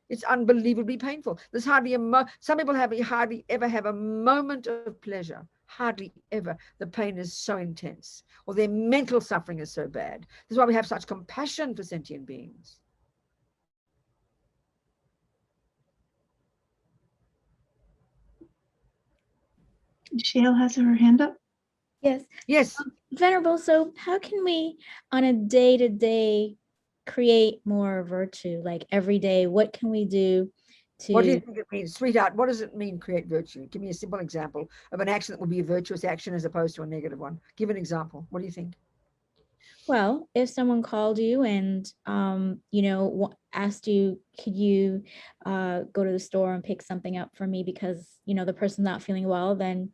It's unbelievably painful. There's hardly some people hardly ever have a moment of pleasure. Hardly ever. The pain is so intense, or their mental suffering is so bad. This is why we have such compassion for sentient beings. Shale has her hand up. Yes. Yes. Venerable, so how can we on a day-to-day create more virtue? Like every day, what can we do to... What do you think it means? Sweetheart, what does it mean, create virtue? Give me a simple example of an action that would be a virtuous action as opposed to a negative one. Give an example. What do you think? Well, if someone called you and, you know, asked you, could you go to the store and pick something up for me because, you know, the person's not feeling well, then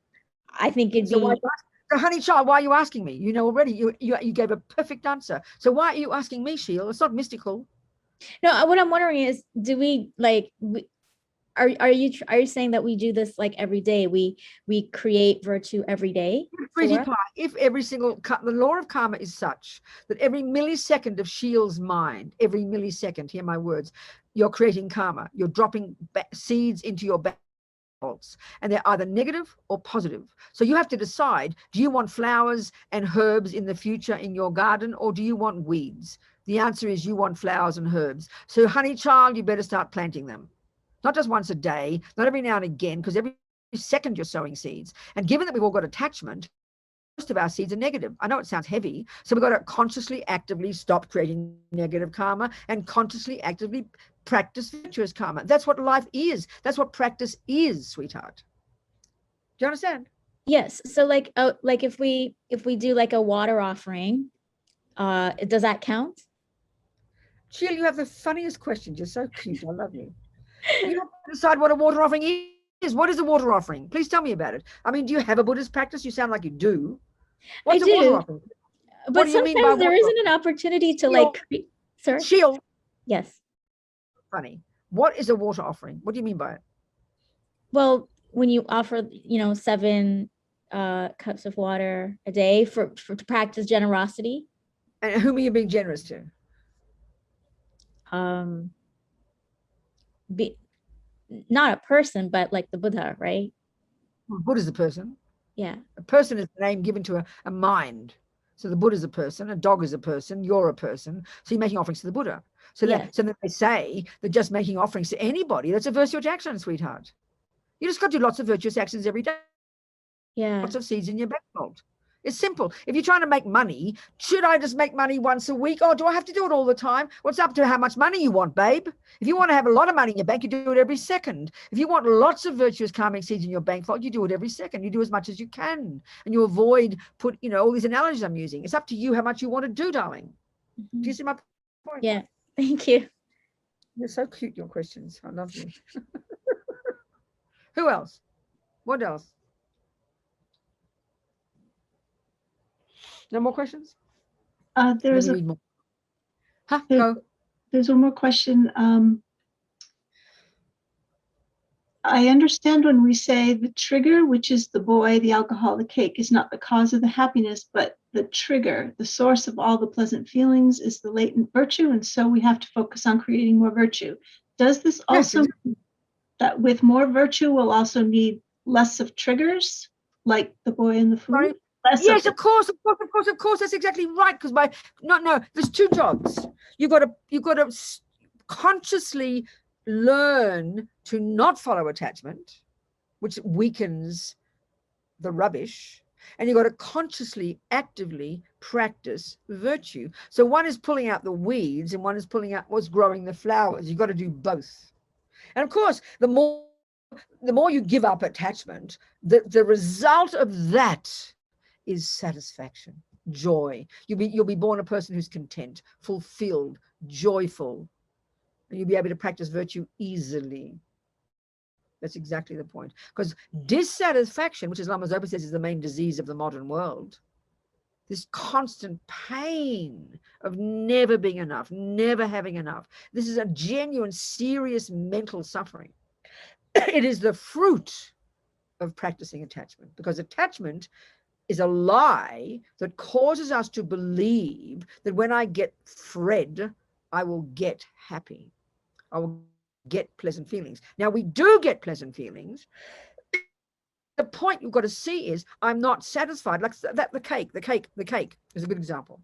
I think it'd be... So, honey child, why are you asking me? You know already, you gave a perfect answer. So why are you asking me, Sheila? It's not mystical. No, what I'm wondering is, do we like... Are you saying that we do this like every day? We create virtue every day? If every single, the law of karma is such that every millisecond of Sheila's mind, every millisecond, hear my words, you're creating karma. You're dropping seeds into your bolts, and they're either negative or positive. So you have to decide, do you want flowers and herbs in the future in your garden, or do you want weeds? The answer is you want flowers and herbs. So honey child, you better start planting them. Not just once a day, not every now and again, because every second you're sowing seeds. And given that we've all got attachment, most of our seeds are negative. I know it sounds heavy, so we've got to consciously, actively stop creating negative karma and consciously, actively practice virtuous karma. That's what life is. That's what practice is, sweetheart. Do you understand? Yes. So like if we do like a water offering, does that count? Sheila, you have the funniest questions. You're so cute. I love you. You have to decide what a water offering is. What is a water offering? Please tell me about it. I mean, do you have a Buddhist practice? You sound like you do. What's a water offering? But sometimes there isn't an opportunity to like... Sorry? Sheila. Yes. Funny. What is a water offering? What do you mean by it? Well, when you offer, you know, 7 cups of water a day to practice generosity. And whom are you being generous to? Not a person, but like the Buddha, right? Well, Buddha's a person. Yeah. A person is the name given to a mind. So the Buddha's a person, a dog is a person, you're a person. So you're making offerings to the Buddha. So that, so then they say that just making offerings to anybody, that's a virtuous action, sweetheart. You just got to do lots of virtuous actions every day. Yeah. Lots of seeds in your bank vault. It's simple. If you're trying to make money, should I just make money once a week? Or do I have to do it all the time? What's up to how much money you want, babe? If you want to have a lot of money in your bank, you do it every second. If you want lots of virtuous karmic seeds in your bank vault, you do it every second. You do as much as you can. And you avoid all these analogies I'm using. It's up to you how much you want to do, darling. Mm-hmm. Do you see my point? Yeah. Thank you. You're so cute, your questions. I love you. Who else? What else? No more questions? There's one more question. I understand when we say the trigger, which is the boy, the alcohol, the cake, is not the cause of the happiness, but the trigger, the source of all the pleasant feelings is the latent virtue, and so we have to focus on creating more virtue. Does this also mean that with more virtue we'll also need less of triggers, like the boy and the food? Right. Yes, of course. That's exactly right. Because there's 2 jobs. You've got to consciously learn to not follow attachment, which weakens the rubbish, and you've got to consciously, actively practice virtue. So one is pulling out the weeds and one is pulling out what's growing the flowers. You've got to do both. And of course, the more you give up attachment, the result of that is satisfaction, joy. You'll be born a person who's content, fulfilled, joyful, and you'll be able to practice virtue easily. That's exactly the point. Because dissatisfaction, which as Lama Zopa says is the main disease of the modern world, this constant pain of never being enough, never having enough. This is a genuine, serious mental suffering. It is the fruit of practicing attachment, because attachment is a lie that causes us to believe that when I get fed, I will get happy. I will get pleasant feelings. Now, we do get pleasant feelings. The point you've got to see is I'm not satisfied. Like that, the cake is a good example.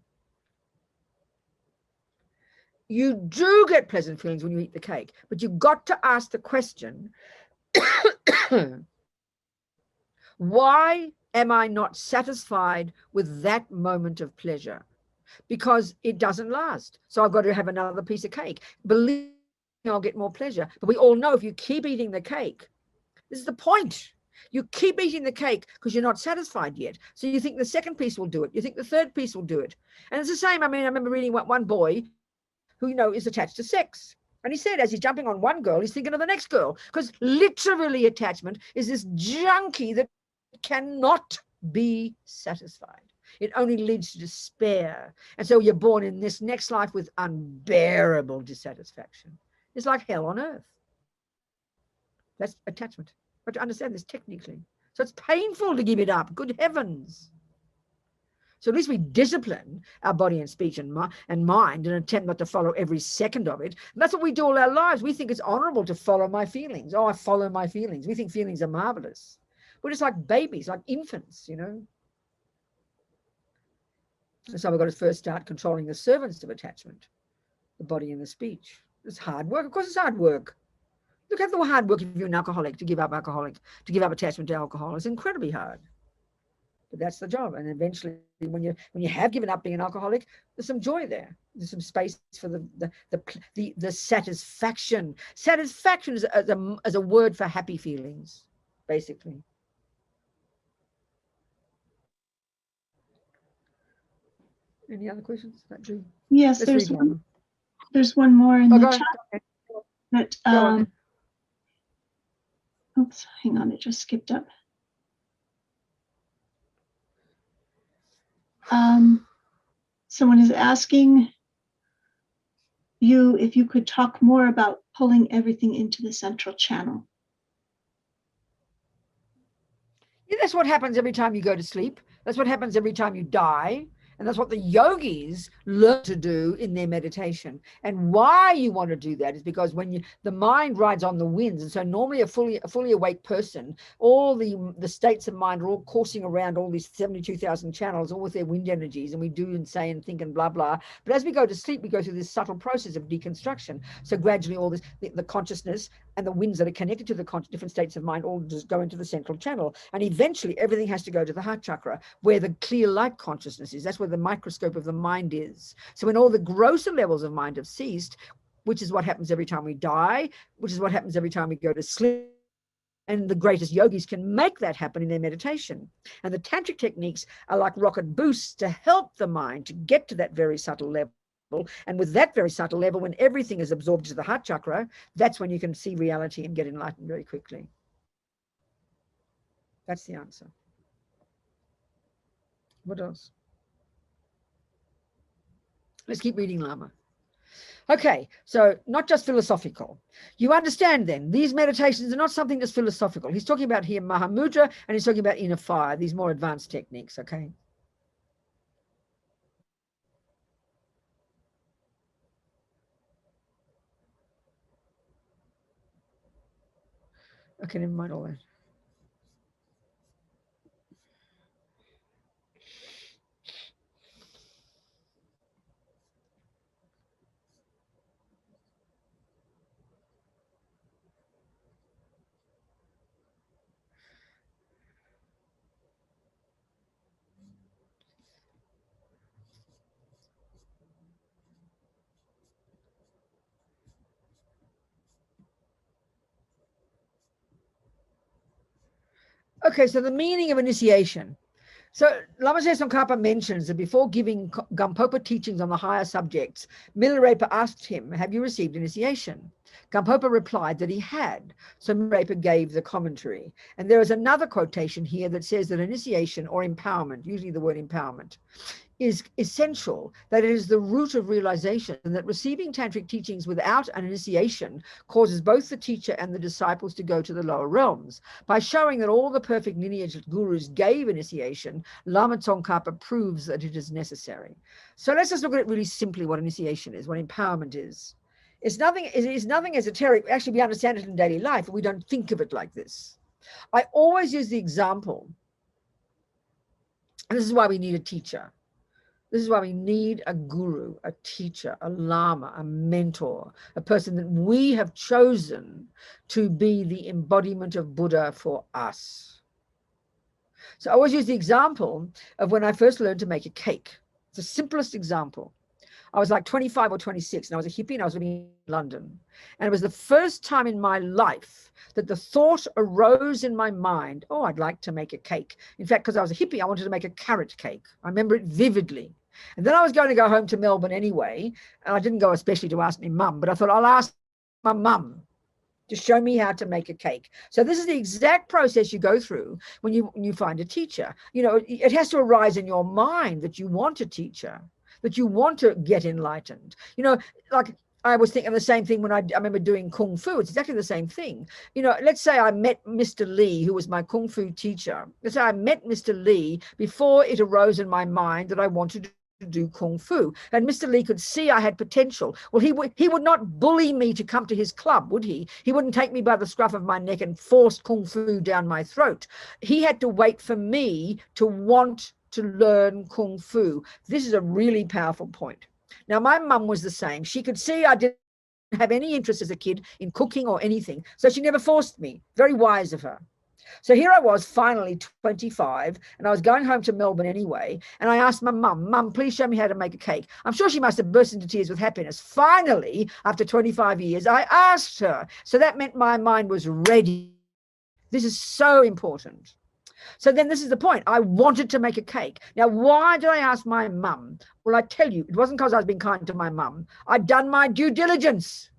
You do get pleasant feelings when you eat the cake, but you've got to ask the question, why am I not satisfied with that moment of pleasure? Because it doesn't last. So I've got to have another piece of cake. Believe me, I'll get more pleasure. But we all know if you keep eating the cake, this is the point. You keep eating the cake because you're not satisfied yet. So you think the second piece will do it. You think the third piece will do it. And it's the same. I mean, I remember reading one boy who, is attached to sex. And he said, as he's jumping on one girl, he's thinking of the next girl, because literally attachment is this junkie that cannot be satisfied. It only leads to despair. And so you're born in this next life with unbearable dissatisfaction. It's like hell on earth. That's attachment. But to understand this technically. So it's painful to give it up. Good heavens. So at least we discipline our body and speech and mind and attempt not to follow every second of it. And that's what we do all our lives. We think it's honorable to follow my feelings. Oh, I follow my feelings. We think feelings are marvelous. We're just like babies, like infants, And so we've got to first start controlling the servants of attachment, the body and the speech. It's hard work. Of course it's hard work. Look at the hard work if you're an alcoholic, to give up attachment to alcohol. It's incredibly hard. But that's the job. And eventually, when you have given up being an alcoholic, there's some joy there. There's some space for the satisfaction. Satisfaction is as a word for happy feelings, basically. Any other questions? Yes, there's one more in the chat. That oops, hang on, it just skipped up. Someone is asking you if you could talk more about pulling everything into the central channel. Yeah, that's what happens every time you go to sleep. That's what happens every time you die. And that's what the yogis learn to do in their meditation. And why you want to do that is because when the mind rides on the winds, and so normally a fully awake person, all the states of mind are all coursing around all these 72,000 channels, all with their wind energies, and we do and say and think and blah, blah. But as we go to sleep, we go through this subtle process of deconstruction. So gradually all this, the consciousness and the winds that are connected to the different states of mind all just go into the central channel. And eventually everything has to go to the heart chakra, where the clear light consciousness is. That's where the microscope of the mind is. So when all the grosser levels of mind have ceased, which is what happens every time we die, which is what happens every time we go to sleep, and the greatest yogis can make that happen in their meditation. And the tantric techniques are like rocket boosts to help the mind to get to that very subtle level. And with that very subtle level, when everything is absorbed to the heart chakra, that's when you can see reality and get enlightened very quickly. That's the answer. What else? Let's keep reading, Lama. Okay, so not just philosophical. You understand then, these meditations are not something that's philosophical. He's talking about here Mahamudra, and he's talking about inner fire, these more advanced techniques, okay? Okay, never mind all that. Okay, so the meaning of initiation. So Lama Tsongkhapa mentions that before giving Gampopa teachings on the higher subjects, Milarepa asked him, have you received initiation? Gampopa replied that he had. So Milarepa gave the commentary. And there is another quotation here that says that initiation or empowerment, usually the word empowerment, is essential, that it is the root of realization, and that receiving tantric teachings without an initiation causes both the teacher and the disciples to go to the lower realms. By showing that all the perfect lineage gurus gave initiation, Lama Tsongkhapa proves that it is necessary. So let's just look at it really simply, what initiation is, what empowerment is. It's nothing esoteric. Actually, we understand it in daily life, but we don't think of it like this. I always use the example, and this is why we need a teacher. This is why we need a guru, a teacher, a lama, a mentor, a person that we have chosen to be the embodiment of Buddha for us. So I always use the example of when I first learned to make a cake. It's the simplest example. I was like 25 or 26, and I was a hippie, and I was living in London. And it was the first time in my life that the thought arose in my mind, oh, I'd like to make a cake. In fact, because I was a hippie, I wanted to make a carrot cake. I remember it vividly. And then I was going to go home to Melbourne anyway, and I didn't go especially to ask my mum, but I thought I'll ask my mum to show me how to make a cake. So this is the exact process you go through when you find a teacher. You know, it has to arise in your mind that you want a teacher, that you want to get enlightened. You know, like I was thinking the same thing when I remember doing Kung Fu. It's exactly the same thing. You know, let's say I met Mr. Lee, who was my Kung Fu teacher. Let's say I met Mr. Lee before it arose in my mind that I wanted to do Kung Fu, and Mr. Lee could see I had potential. Well, he would not bully me to come to his club, would he? He wouldn't take me by the scruff of my neck and force Kung Fu down my throat. He had to wait for me to want to learn Kung Fu. This is a really powerful point. Now, my mum was the same. She could see I didn't have any interest as a kid in cooking or anything, so she never forced me. Very wise of her. So here I was, finally 25, and I was going home to Melbourne anyway, and I asked my mum, Mum, please show me how to make a cake. I'm sure she must have burst into tears with happiness. Finally, after 25 years, I asked her. So that meant my mind was ready. This is so important. So then this is the point. I wanted to make a cake. Now, why did I ask my mum? Well, I tell you, it wasn't because I was being kind to my mum. I'd done my due diligence.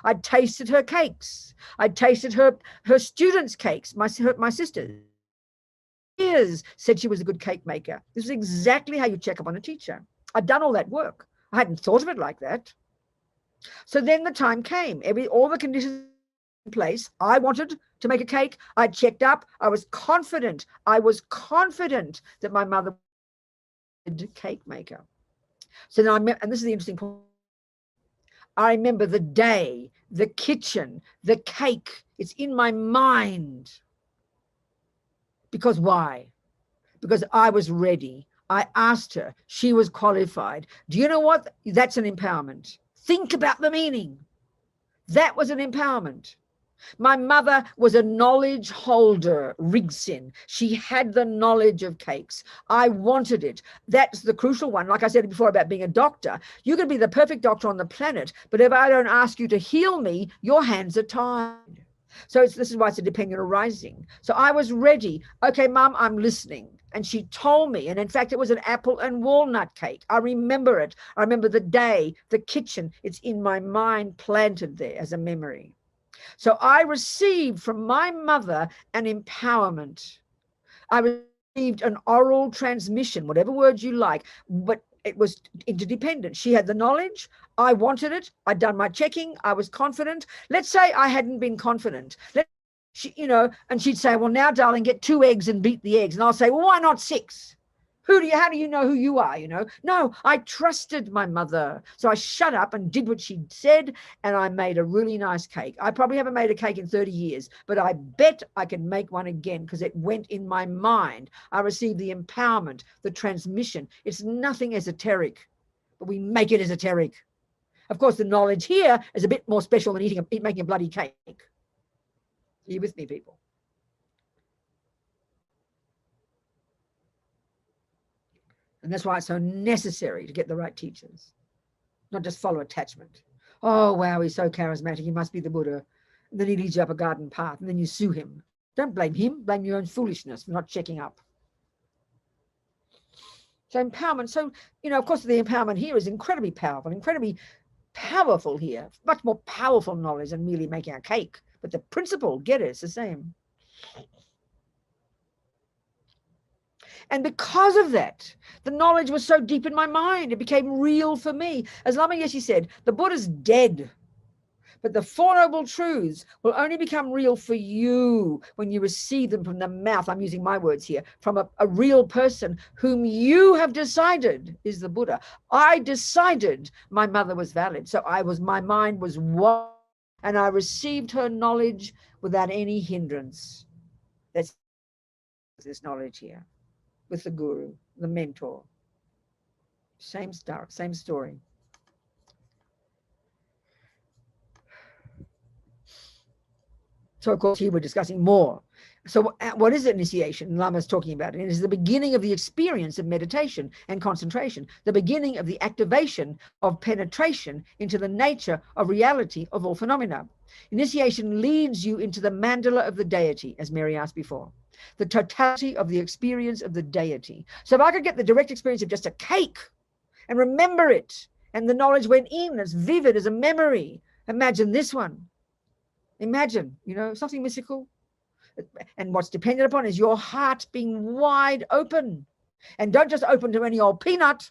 I'd tasted her cakes. I'd tasted her students' cakes, my sister's. Years said she was a good cake maker. This is exactly how you check up on a teacher. I'd done all that work. I hadn't thought of it like that. So then the time came. All the conditions in place. I wanted to make a cake. I checked up. I was confident. I was confident that my mother was a cake maker. So now and this is the interesting point. I remember the day, the kitchen, the cake. It's in my mind. Because why? Because I was ready. I asked her. She was qualified. Do you know what? That's an empowerment. Think about the meaning. That was an empowerment. My mother was a knowledge holder, Rigsin. She had the knowledge of cakes. I wanted it. That's the crucial one. Like I said before about being a doctor, you could be the perfect doctor on the planet, but if I don't ask you to heal me, your hands are tied. So this is why it's a dependent arising. So I was ready. Okay, Mum, I'm listening. And she told me, and in fact, it was an apple and walnut cake. I remember it. I remember the day, the kitchen. It's in my mind, planted there as a memory. So I received from my mother an empowerment. I received an oral transmission, whatever words you like, but it was interdependent. She had the knowledge. I wanted it. I'd done my checking. I was confident. Let's say I hadn't been confident. And she'd say, well, now, darling, get 2 eggs and beat the eggs. And I'll say, well, why not 6? How do you know who you are, No, I trusted my mother. So I shut up and did what she said, and I made a really nice cake. I probably haven't made a cake in 30 years, but I bet I can make one again because it went in my mind. I received the empowerment, the transmission. It's nothing esoteric, but we make it esoteric. Of course, the knowledge here is a bit more special than making a bloody cake. Are you with me, people? And that's why it's so necessary to get the right teachers, not just follow attachment. Oh, wow, he's so charismatic. He must be the Buddha. And then he leads you up a garden path, and then you sue him. Don't blame him, blame your own foolishness for not checking up. So empowerment, so, you know, of course, the empowerment here is incredibly powerful here, much more powerful knowledge than merely making a cake. But the principle, get it, it's the same. And because of that, the knowledge was so deep in my mind, it became real for me. As Lama Yeshe said, the Buddha's dead, but the Four Noble Truths will only become real for you when you receive them from the mouth, I'm using my words here, from a real person whom you have decided is the Buddha. I decided my mother was valid, so my mind was one, and I received her knowledge without any hindrance. That's this knowledge here with the guru, the mentor. Same start, same story. So, of course, here we're discussing more. So what is initiation? Lama's talking about it. It is the beginning of the experience of meditation and concentration, the beginning of the activation of penetration into the nature of reality of all phenomena. Initiation leads you into the mandala of the deity, as Mary asked before, the totality of the experience of the deity. So if I could get the direct experience of just a cake and remember it, and the knowledge went in as vivid as a memory, imagine this one. Imagine, you know, something mystical. And what's dependent upon is your heart being wide open. And don't just open to any old peanut.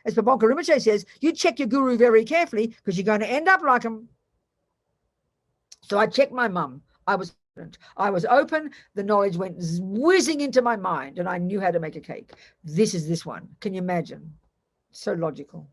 As Paponka Rinpoche says, you check your guru very carefully because you're going to end up like him. So I checked my mum. I was open. The knowledge went whizzing into my mind and I knew how to make a cake. This is this one. Can you imagine? So logical.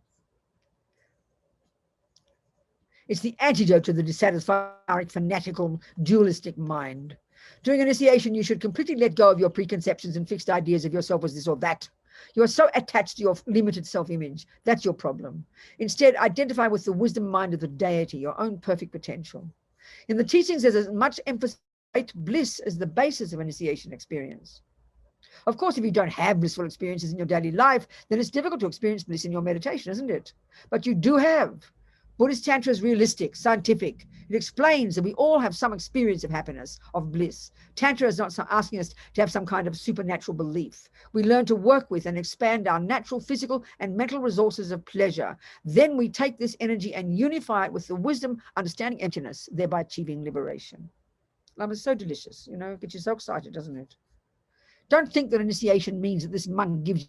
It's the antidote to the dissatisfied, fanatical, dualistic mind. During initiation, you should completely let go of your preconceptions and fixed ideas of yourself as this or that. You are so attached to your limited self-image. That's your problem. Instead, identify with the wisdom mind of the deity, your own perfect potential. In the teachings, there's as much emphasis on bliss as the basis of initiation experience. Of course, if you don't have blissful experiences in your daily life, then it's difficult to experience bliss in your meditation, isn't it? But you do have. Buddhist Tantra is realistic, scientific. It explains that we all have some experience of happiness, of bliss. Tantra is not asking us to have some kind of supernatural belief. We learn to work with and expand our natural, physical, and mental resources of pleasure. Then we take this energy and unify it with the wisdom, understanding emptiness, thereby achieving liberation. Lama is so delicious, you know, gets you so excited, doesn't it? Don't think that initiation means that this monk gives you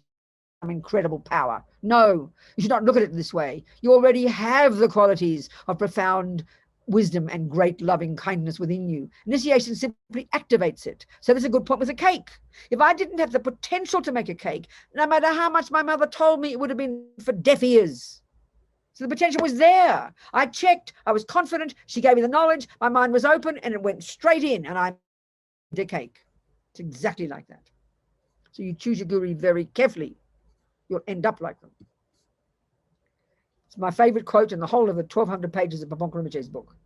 some incredible power. No, you should not look at it this way. You already have the qualities of profound wisdom and great loving kindness within you. Initiation simply activates it. So there's a good point with a cake. If I didn't have the potential to make a cake, no matter how much my mother told me, it would have been for deaf ears. So the potential was there. I checked, I was confident, she gave me the knowledge, my mind was open, and it went straight in, and I made a cake. It's exactly like that. So you choose your guru very carefully. You'll end up like them. It's my favorite quote in the whole of the 1,200 pages of Paponka Rinpoche's book.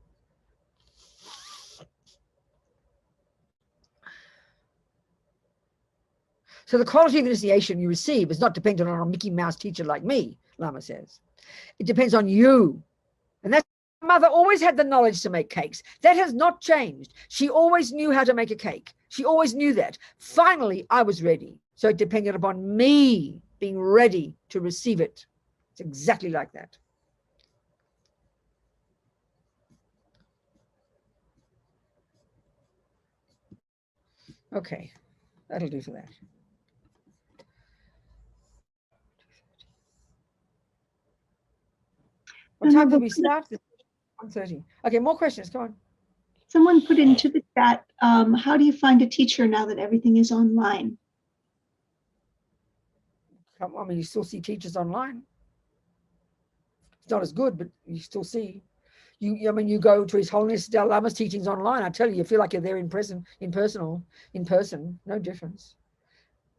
So the quality of initiation you receive is not dependent on a Mickey Mouse teacher like me, Lama says. It depends on you. And that's my mother always had the knowledge to make cakes. That has not changed. She always knew how to make a cake. She always knew that. Finally, I was ready. So it depended upon me being ready to receive it. It's exactly like that. Okay, that'll do for that. What time did we start? 1:30. Okay, more questions, come on. Someone put into the chat, how do you find a teacher now that everything is online? I mean, you still see teachers online. It's not as good, but you still see. I mean, you go to His Holiness Dalai Lama's teachings online. I tell you, you feel like you're there in person. No difference.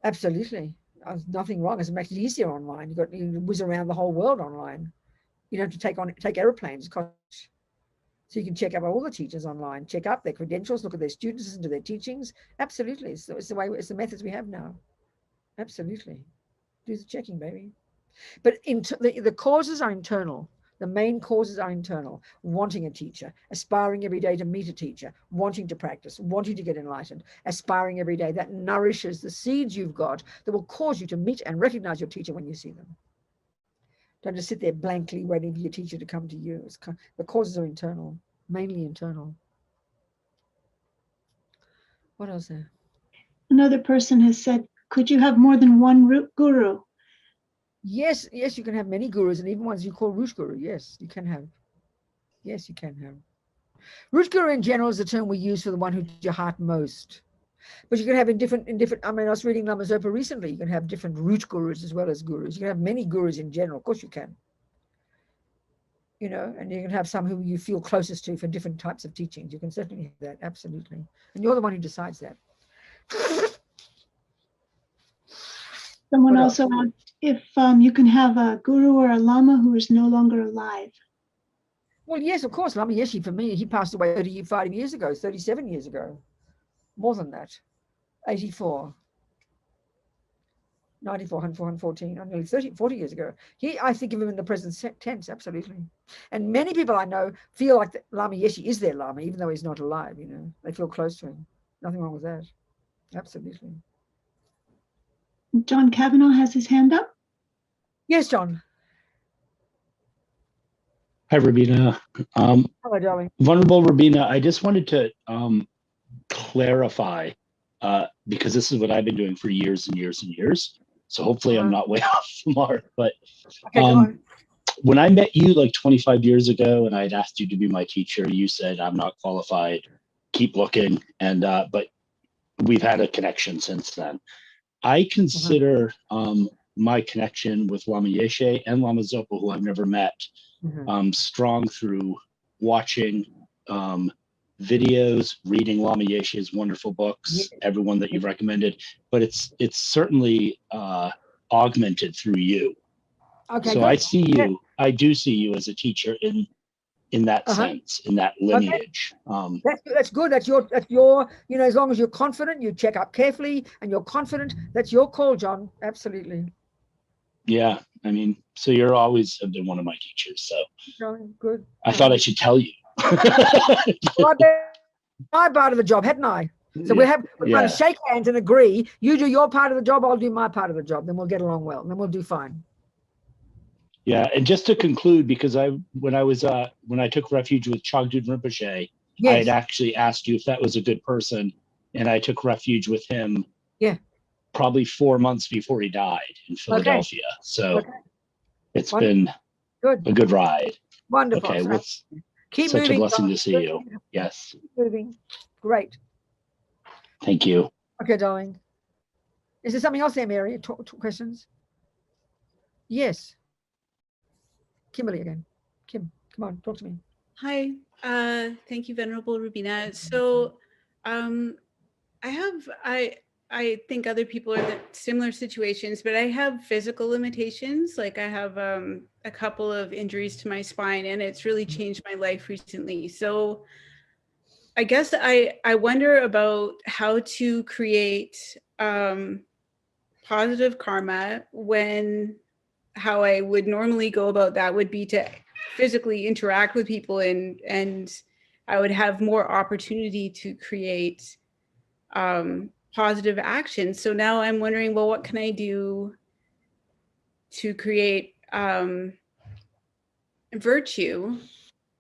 Absolutely, there's nothing wrong. It's makes it easier online. You whiz around the whole world online. You don't have to take airplanes. So you can check out all the teachers online, check up their credentials, look at their students, listen to their teachings. Absolutely, it's the methods we have now. Absolutely. Do the checking, baby. But the causes are internal. The main causes are internal: wanting a teacher, aspiring every day to meet a teacher, wanting to practice, wanting to get enlightened, aspiring every day. That nourishes the seeds you've got that will cause you to meet and recognize your teacher when you see them. Don't just sit there blankly waiting for your teacher to come to you. The causes are internal, mainly internal. What else there? Another person has said, could you have more than one root guru? Yes, you can have many gurus, and even ones you call root guru. Yes, you can have. Yes, you can have. Root guru in general is the term we use for the one who did your heart most. But you can have in different. I mean, I was reading Lama Zopa recently. You can have different root gurus as well as gurus. You can have many gurus in general. Of course you can. You know, and you can have some who you feel closest to for different types of teachings. You can certainly have that, absolutely. And you're the one who decides that. Someone also asked if you can have a guru or a lama who is no longer alive. Well, yes, of course. Lama Yeshe, for me, he passed away 35 years ago, 37 years ago. More than that. 84. 94, 114, nearly 40 years ago. I think of him in the present tense, absolutely. And many people I know feel like Lama Yeshe is their Lama, even though he's not alive, you know. They feel close to him. Nothing wrong with that. Absolutely. John Kavanaugh has his hand up. Yes, John. Hi, Robina. Hello, darling. Vulnerable Robina, I just wanted to clarify, because this is what I've been doing for years and years and years. So hopefully I'm not way off the mark. But Okay, when I met you like 25 years ago and I'd asked you to be my teacher, you said, I'm not qualified, keep looking. And but we've had a connection since then. I consider my connection with Lama Yeshe and Lama Zopa, who I've never met, strong through watching videos, reading Lama Yeshe's wonderful books, everyone that you've recommended, but it's certainly augmented through you. Okay, so good. I do see you as a teacher in that sense, in that lineage. That's good. That's your, you know, as long as you're confident, you check up carefully and you're confident, that's your call, John. Absolutely. Yeah. I mean, so you're always have been one of my teachers. So good. I thought I should tell you. Well, I've done my part of the job, hadn't I? So we're going to shake hands and agree. You do your part of the job, I'll do my part of the job. Then we'll get along well, and then we'll do fine. Yeah, and just to conclude, because when I took refuge with Chogdud Rinpoche, I had actually asked you if that was a good person, and I took refuge with him. Probably 4 months before he died in Philadelphia. So it's been a good ride. Wonderful. Okay, well, keep such moving, a blessing to see you. Yes. Keep moving. Great. Thank you. Okay, darling. Is there something else there, Mary? Questions? Yes. Kimberly again. Kim, come on, talk to me. Hi. Thank you, Venerable Robina. So I think other people are in similar situations, but I have physical limitations. Like I have a couple of injuries to my spine, and it's really changed my life recently. So I guess I wonder about how to create positive karma when how I would normally go about that would be to physically interact with people, and I would have more opportunity to create positive action. So now I'm wondering, well, what can I do to create virtue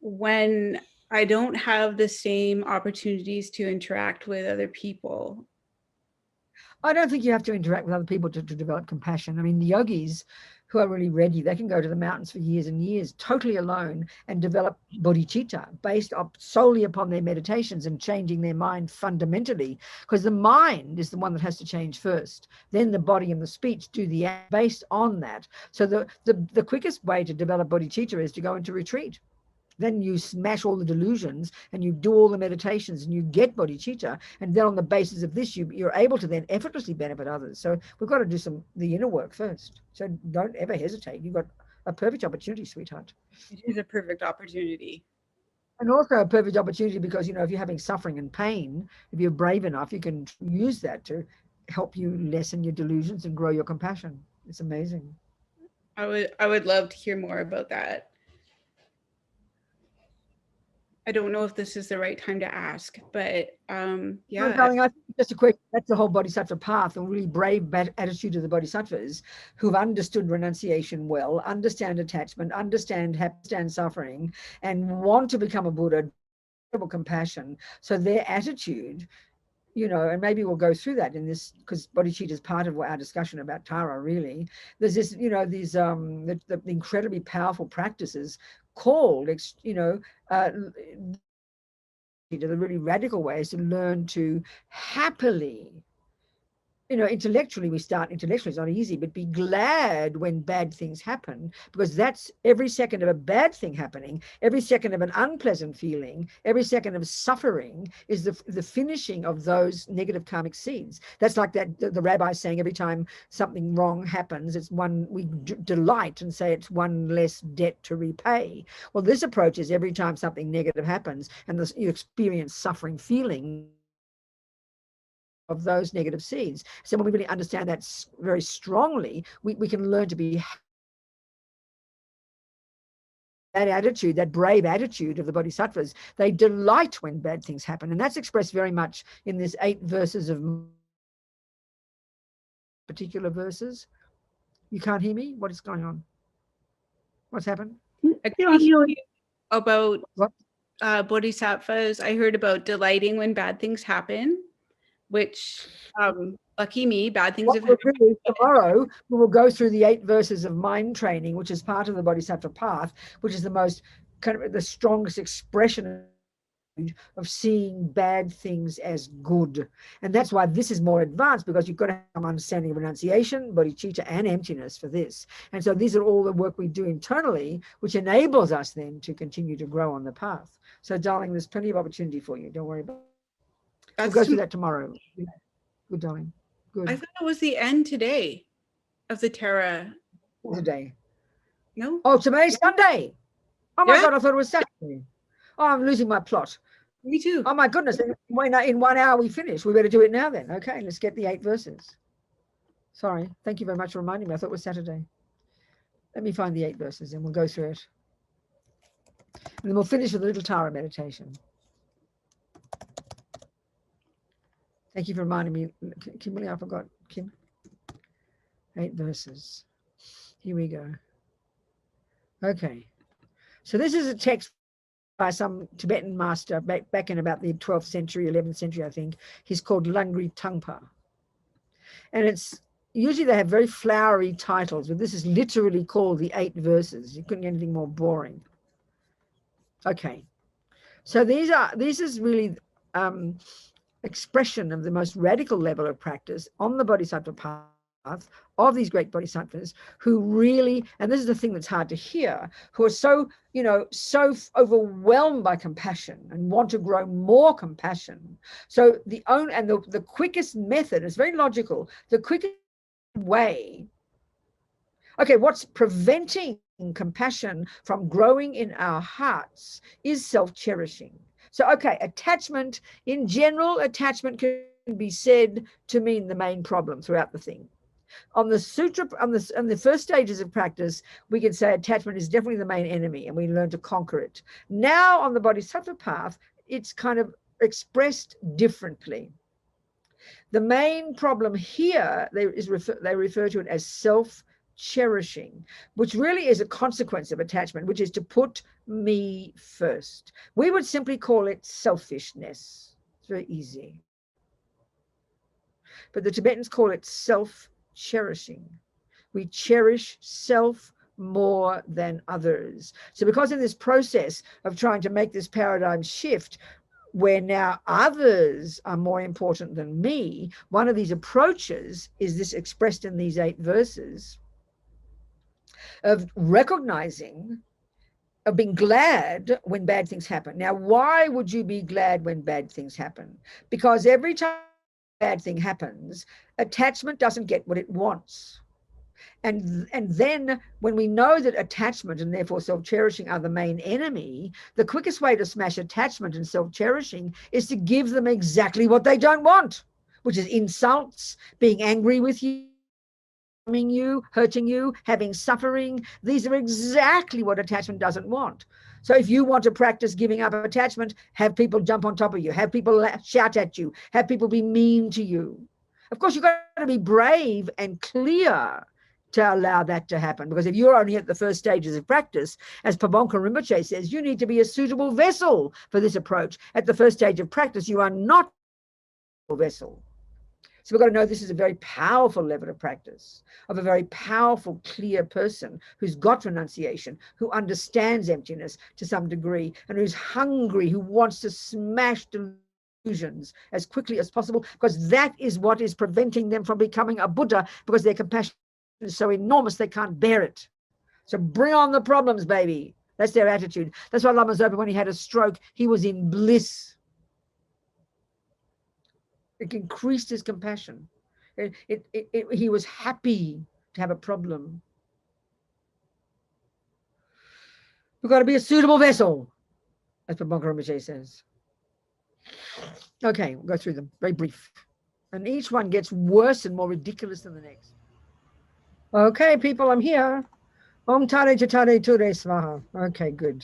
when I don't have the same opportunities to interact with other people? I don't think you have to interact with other people to develop compassion. I mean, the yogis who are really ready, they can go to the mountains for years and years, totally alone, and develop bodhicitta based solely upon their meditations and changing their mind fundamentally, because the mind is the one that has to change first. Then the body and the speech do the act based on that. So the quickest way to develop bodhicitta is to go into retreat. Then you smash all the delusions and you do all the meditations and you get bodhicitta. And then on the basis of this, you're able to then effortlessly benefit others. So we've got to do the inner work first. So don't ever hesitate. You've got a perfect opportunity, sweetheart. It is a perfect opportunity. And also a perfect opportunity because, you know, if you're having suffering and pain, if you're brave enough, you can use that to help you lessen your delusions and grow your compassion. It's amazing. I would love to hear more about that. I don't know if this is the right time to ask, but No, yeah. darling, I think just a quick, that's the whole bodhisattva path, a really brave attitude of the bodhisattvas who've understood renunciation well, understand attachment, understand suffering, and want to become a Buddha, compassion. So their attitude, you know, and maybe we'll go through that in this, because bodhicitta is part of our discussion about Tara, really. There's this, you know, these the incredibly powerful practices called, you know, the really radical ways to learn to happily, you know, intellectually, it's not easy, but be glad when bad things happen, because that's every second of a bad thing happening, every second of an unpleasant feeling, every second of suffering is the finishing of those negative karmic seeds. That's like that the rabbi saying every time something wrong happens, it's one, we delight and say it's one less debt to repay. Well, this approach is every time something negative happens and you experience suffering feeling of those negative seeds. So when we really understand that very strongly, we can learn to be that attitude, that brave attitude of the bodhisattvas. They delight when bad things happen. And that's expressed very much in this 8 verses of particular verses. You can't hear me? What is going on? What's happened? About bodhisattvas, I heard about delighting when bad things happen, which lucky me, bad things have happened. Tomorrow we will go through the 8 verses of mind training, which is part of the bodhisattva path, which is the most kind of the strongest expression of seeing bad things as good. And that's why this is more advanced, because you've got to have some understanding of renunciation, bodhicitta, and emptiness for this. And so these are all the work we do internally, which enables us then to continue to grow on the path. So darling, there's plenty of opportunity for you. Don't worry about it. We'll go through that tomorrow. Good, darling. Good. I thought it was the end today of the Tara. Today. No? Oh, today's Sunday. Oh my God, I thought it was Saturday. Oh, I'm losing my plot. Me too. Oh my goodness, in 1 hour we finish. We better do it now then. Okay, let's get the 8 verses. Sorry, thank you very much for reminding me. I thought it was Saturday. Let me find the 8 verses and we'll go through it. And then we'll finish with a little Tara meditation. Thank you for reminding me. Kimberly, I forgot. Kim. 8 verses. Here we go. Okay. So this is a text by some Tibetan master back in about the 12th century, 11th century, I think. He's called Langri Tangpa. And it's usually they have very flowery titles, but this is literally called the 8 verses. You couldn't get anything more boring. Okay. So this is really expression of the most radical level of practice on the bodhisattva path of these great bodhisattvas who really, and this is the thing that's hard to hear, who are so, you know, so overwhelmed by compassion and want to grow more compassion. So the quickest method, it's very logical, the quickest way, okay, what's preventing compassion from growing in our hearts is self-cherishing. So, okay, attachment, in general, attachment can be said to mean the main problem throughout the thing. On the sutra, on the first stages of practice, we can say attachment is definitely the main enemy and we learn to conquer it. Now on the bodhisattva path, it's kind of expressed differently. The main problem here, they refer to it as self-cherishing, which really is a consequence of attachment, which is to put me first. We would simply call it selfishness. It's very easy. But the Tibetans call it self-cherishing. We cherish self more than others. So because in this process of trying to make this paradigm shift, where now others are more important than me, one of these approaches is this expressed in these 8 verses of recognizing, of being glad when bad things happen. Now, why would you be glad when bad things happen? Because every time a bad thing happens, attachment doesn't get what it wants. And then when we know that attachment and therefore self-cherishing are the main enemy, the quickest way to smash attachment and self-cherishing is to give them exactly what they don't want, which is insults, being angry with you, harming you, hurting you, having suffering. These are exactly what attachment doesn't want. So if you want to practice giving up attachment, have people jump on top of you, have people shout at you, have people be mean to you. Of course, you've got to be brave and clear to allow that to happen. Because if you're only at the first stages of practice, as Pabonka Rinpoche says, you need to be a suitable vessel for this approach. At the first stage of practice, you are not a vessel. So we've got to know this is a very powerful level of practice, of a very powerful, clear person who's got renunciation, who understands emptiness to some degree, and who's hungry, who wants to smash delusions as quickly as possible, because that is what is preventing them from becoming a Buddha, because their compassion is so enormous they can't bear it. So bring on the problems, baby. That's their attitude. That's why Lama Zopa, when he had a stroke, he was in bliss. It increased his compassion. He was happy to have a problem. We've got to be a suitable vessel, as Pabonka Rinpoche says. Okay, we'll go through them, very brief. And each one gets worse and more ridiculous than the next. Okay, people, I'm here. Om Tare Jatare Ture Svaha. Okay, good.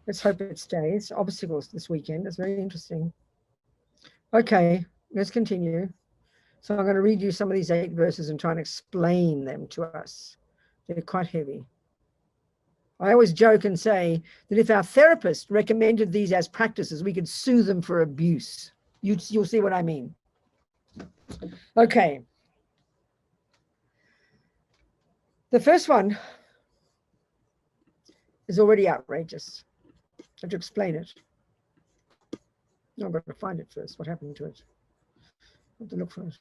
Let's hope it stays. Obstacles this weekend. That's very interesting. Okay, let's continue. So I'm going to read you some of these 8 verses and try and explain them to us. They're quite heavy. I always joke and say that if our therapist recommended these as practices, we could sue them for abuse. You'll see what I mean. Okay. The first one is already outrageous. I have to explain it. No, I've got to find it first. What happened to it? I have to look for it.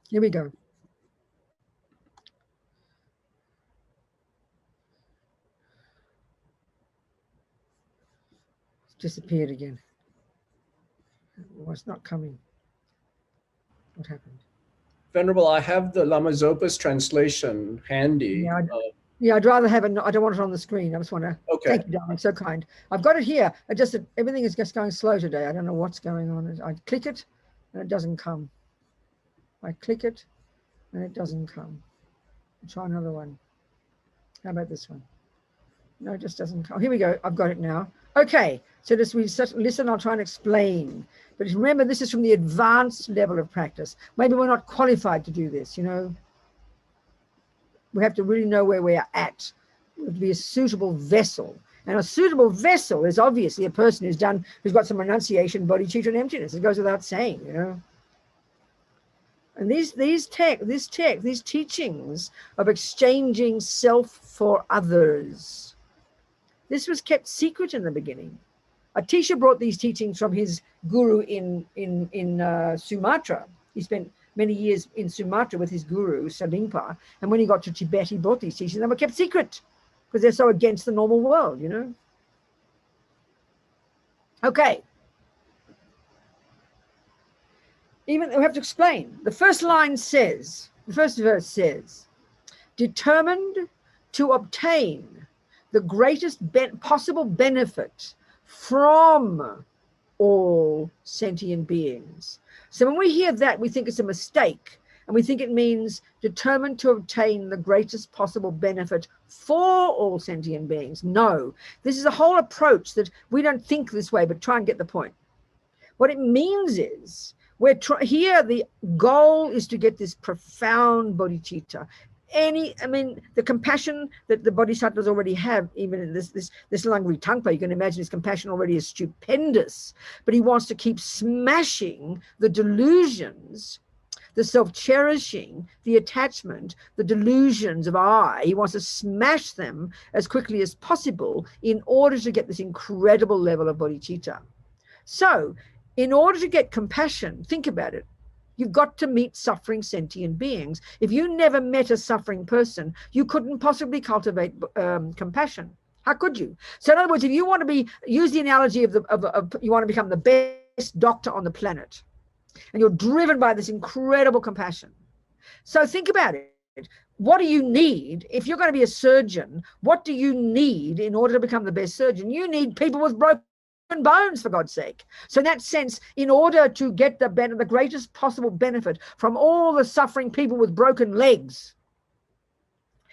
Here we go. It's disappeared again. Well, it's not coming. What happened? Venerable, I have the Lama Zopa's translation handy. Yeah, I'd rather have it. I don't want it on the screen. I just want to. Okay. Thank you, darling. So kind. I've got it here. Everything is just going slow today. I don't know what's going on. I click it and it doesn't come. I click it and it doesn't come. I'll try another one. How about this one? No, it just doesn't come. Here we go. I've got it now. Okay. So just listen. I'll try and explain. But remember, this is from the advanced level of practice. Maybe we're not qualified to do this, you know. We have to really know where we are at. We have to be a suitable vessel. And a suitable vessel is obviously a person who's got some renunciation, bodhicitta, and emptiness. It goes without saying, you know. And these teachings of exchanging self for others, this was kept secret in the beginning. Atisha brought these teachings from his guru in Sumatra. He spent many years in Sumatra with his guru, Sadingpa. And when he got to Tibet, he brought these teachings. They were kept secret because they're so against the normal world, you know. Okay. Even we have to explain. The first verse says, determined to obtain the greatest possible benefit from all sentient beings. So when we hear that, we think it's a mistake, and we think it means determined to obtain the greatest possible benefit for all sentient beings. No, this is a whole approach that we don't think this way, but try and get the point. What it means is, here the goal is to get this profound bodhicitta. The compassion that the bodhisattvas already have, even in this Langri Tangpa, you can imagine his compassion already is stupendous, but he wants to keep smashing the delusions, the self-cherishing, the attachment, the delusions of I. He wants to smash them as quickly as possible in order to get this incredible level of bodhicitta. So, in order to get compassion, think about it. You've got to meet suffering sentient beings. If you never met a suffering person, you couldn't possibly cultivate compassion. How could you? So in other words, if you want to use the analogy of you want to become the best doctor on the planet, and you're driven by this incredible compassion. So think about it. What do you need? If you're going to be a surgeon, what do you need in order to become the best surgeon? You need people with broken bones, for God's sake. So in that sense, in order to get the greatest possible benefit from all the suffering people with broken legs,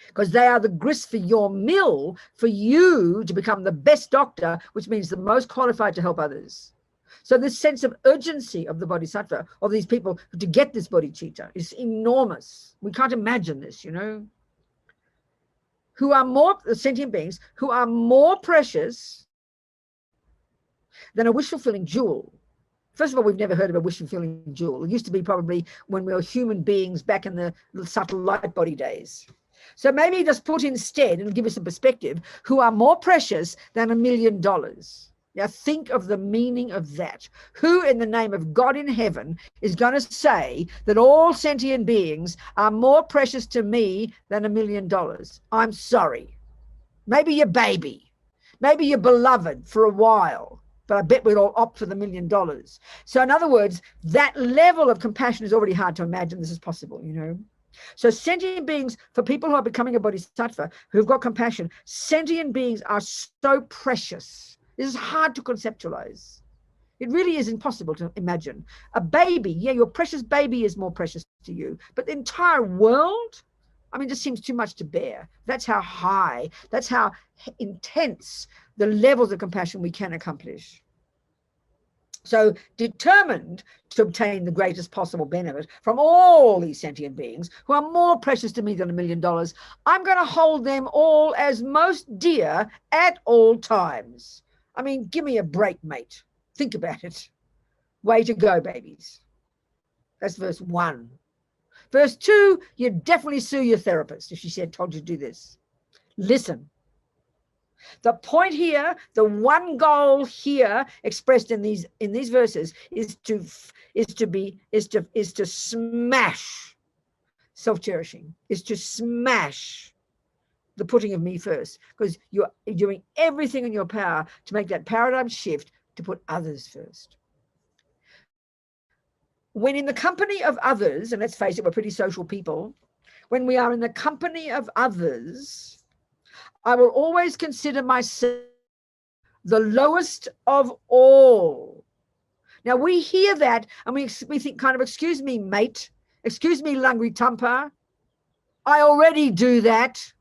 because they are the grist for your mill for you to become the best doctor, which means the most qualified to help others. So this sense of urgency of the bodhisattva, of these people to get this bodhicitta, is enormous. We can't imagine this, you know. Who are more, sentient beings, who are more precious than a wish-fulfilling jewel. First of all, we've never heard of a wish-fulfilling jewel. It used to be probably when we were human beings back in the subtle light body days. So maybe just put instead, and give us a perspective, who are more precious than $1 million. Now think of the meaning of that. Who in the name of God in heaven is going to say that all sentient beings are more precious to me than $1 million? I'm sorry. Maybe your baby, maybe your beloved for a while, but I bet we'd all opt for the $1 million. So in other words, that level of compassion is already hard to imagine this is possible, you know. So sentient beings, for people who are becoming a bodhisattva, who've got compassion, sentient beings are so precious. This is hard to conceptualize. It really is impossible to imagine. A baby, yeah, your precious baby is more precious to you, but the entire world, I mean, just seems too much to bear. That's how high, that's how intense the levels of compassion we can accomplish. So determined to obtain the greatest possible benefit from all these sentient beings who are more precious to me than $1 million, I'm going to hold them all as most dear at all times. I mean, give me a break, mate. Think about it. Way to go, babies. That's verse 1. Verse 2, you definitely sue your therapist if she told you to do this. Listen. The point here, the one goal here expressed in these verses is to smash self-cherishing, is to smash the putting of me first, because you're doing everything in your power to make that paradigm shift to put others first. When in the company of others, and let's face it, we're pretty social people, when we are in the company of others, I will always consider myself the lowest of all. Now we hear that and we think kind of, excuse me, mate, excuse me, Langri Tampa, I already do that.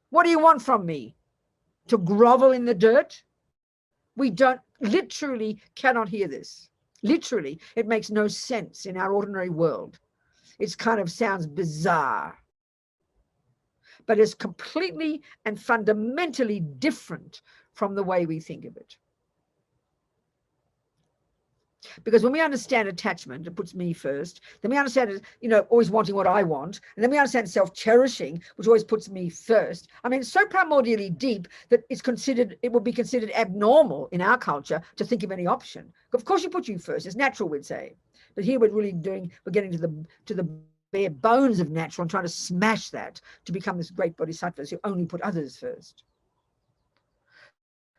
What do you want from me? To grovel in the dirt? We literally cannot hear this. Literally, it makes no sense in our ordinary world. It kind of sounds bizarre, but it's completely and fundamentally different from the way we think of it. Because when we understand attachment, it puts me first. Then we understand, always wanting what I want. And then we understand self-cherishing, which always puts me first. I mean, it's so primordially deep that it would be considered abnormal in our culture to think of any option. Of course, you put you first. It's natural, we'd say. But here we're getting to the bare bones of natural and trying to smash that to become this great bodhisattvas who only put others first.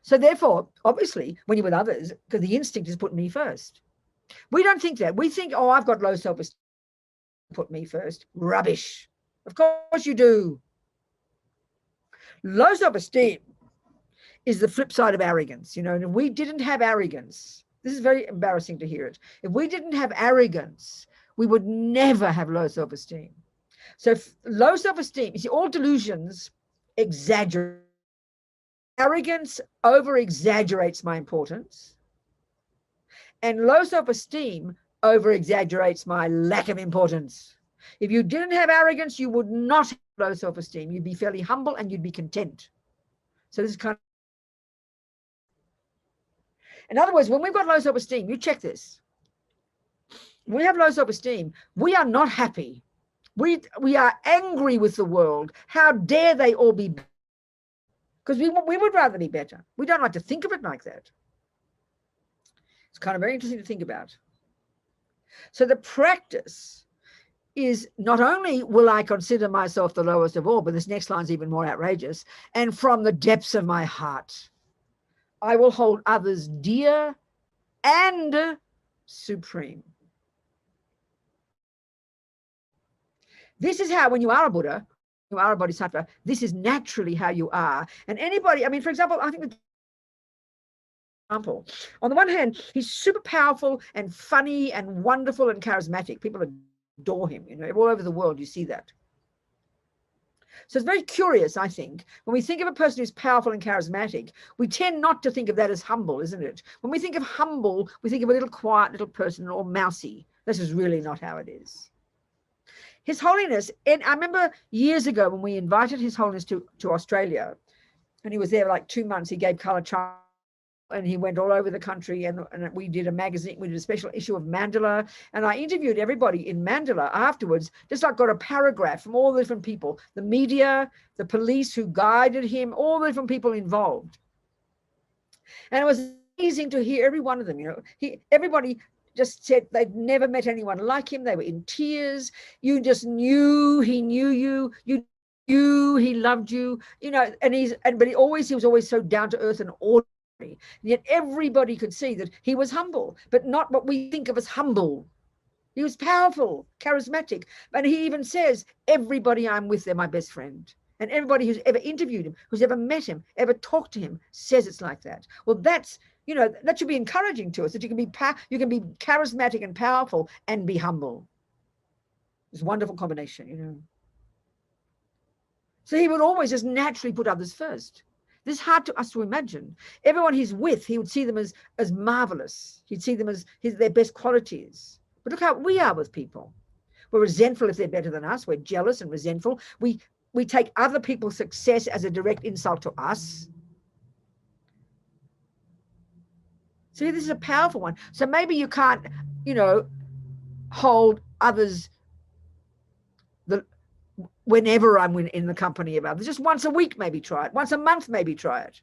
So therefore, obviously, when you're with others, because the instinct is put me first. We don't think that. We think, oh, I've got low self-esteem, put me first. Rubbish. Of course you do. Low self-esteem is the flip side of arrogance, and if we didn't have arrogance, this is very embarrassing to hear it. If we didn't have arrogance, we would never have low self-esteem. So low self-esteem, you see, all delusions exaggerate. Arrogance over-exaggerates my importance, and low self-esteem over-exaggerates my lack of importance. If you didn't have arrogance, you would not have low self-esteem. You'd be fairly humble and you'd be content. So this is kind of... In other words, when we've got low self-esteem, you check this. When we have low self-esteem, we are not happy. We are angry with the world. How dare they all be better? Because we would rather be better. We don't like to think of it like that. It's kind of very interesting to think about. So the practice is not only will I consider myself the lowest of all, but this next line is even more outrageous, and from the depths of my heart, I will hold others dear and supreme. This is how, when you are a Buddha, you are a bodhisattva, this is naturally how you are. And anybody, I mean, for example, I think on the one hand, he's super powerful and funny and wonderful and charismatic. People adore him, all over the world, you see that. So it's very curious, I think. When we think of a person who's powerful and charismatic, we tend not to think of that as humble, isn't it? When we think of humble, we think of a little quiet little person or mousy. This is really not how it is. His Holiness, and I remember years ago when we invited His Holiness to Australia, and he was there like 2 months, he gave colour China, and he went all over the country, and we did a magazine, we did a special issue of Mandalay, and I interviewed everybody in Mandalay afterwards, just like got a paragraph from all the different people, the media, the police who guided him, all the different people involved. And it was amazing to hear every one of them, everybody just said they'd never met anyone like him. They were in tears. You just knew he knew you. You knew he loved you, but he was always so down to earth and ordinary. And yet everybody could see that he was humble, but not what we think of as humble. He was powerful, charismatic. And he even says, everybody I'm with, they're my best friend. And everybody who's ever interviewed him, who's ever met him, ever talked to him, says it's like that. Well, that's, that should be encouraging to us, that you can be charismatic and powerful and be humble. It's a wonderful combination, So he would always just naturally put others first. This is hard to us to imagine. Everyone he's with, he would see them as marvelous. He'd see them as their best qualities. But look how we are with people. We're resentful if they're better than us. We're jealous and resentful. We take other people's success as a direct insult to us. See, this is a powerful one. So maybe you can't, hold others whenever I'm in the company of others. Just once a week, maybe try it. Once a month, maybe try it.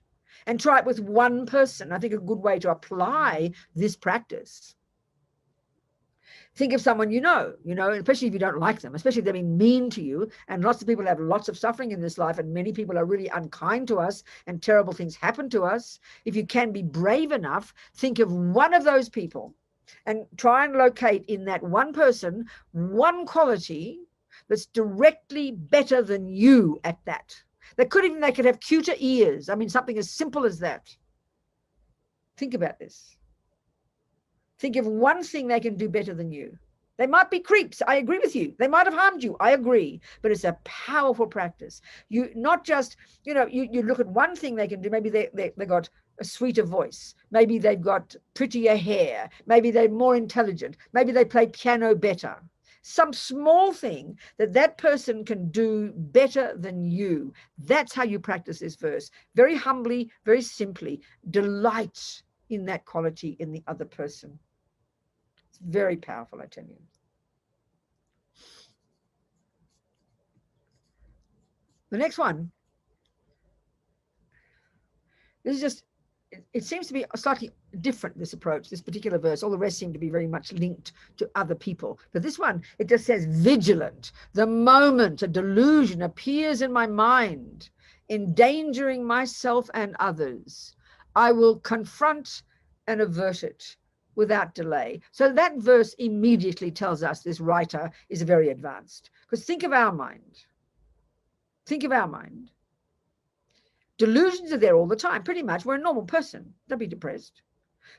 And try it with one person. I think a good way to apply this practice. Think of someone especially if you don't like them, especially if they've been mean to you. And lots of people have lots of suffering in this life, and many people are really unkind to us, and terrible things happen to us. If you can be brave enough, think of one of those people and try and locate in that one person one quality that's directly better than you at that. They could have cuter ears. I mean, something as simple as that. Think about this. Think of one thing they can do better than you. They might be creeps. I agree with you. They might have harmed you. I agree. But it's a powerful practice. You not just, you look at one thing they can do. Maybe they got a sweeter voice. Maybe they've got prettier hair. Maybe they're more intelligent. Maybe they play piano better. Some small thing that person can do better than you. That's how you practice this verse. Very humbly, very simply. Delight in that quality in the other person. It's very powerful, I tell you. The next one. This is just, it seems to be slightly different, this approach, this particular verse. All the rest seem to be very much linked to other people. But this one, it just says, vigilant. The moment a delusion appears in my mind, endangering myself and others, I will confront and avert it without delay. So that verse immediately tells us this writer is very advanced. Because think of our mind. Think of our mind. Delusions are there all the time, pretty much. We're a normal person. Don't be depressed.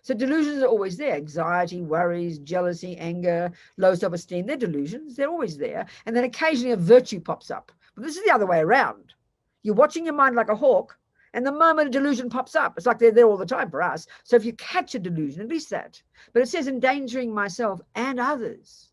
So delusions are always there. Anxiety, worries, jealousy, anger, low self-esteem. They're delusions. They're always there. And then occasionally a virtue pops up. But this is the other way around. You're watching your mind like a hawk, and the moment a delusion pops up, it's like they're there all the time for us. So if you catch a delusion, at least that. But it says endangering myself and others,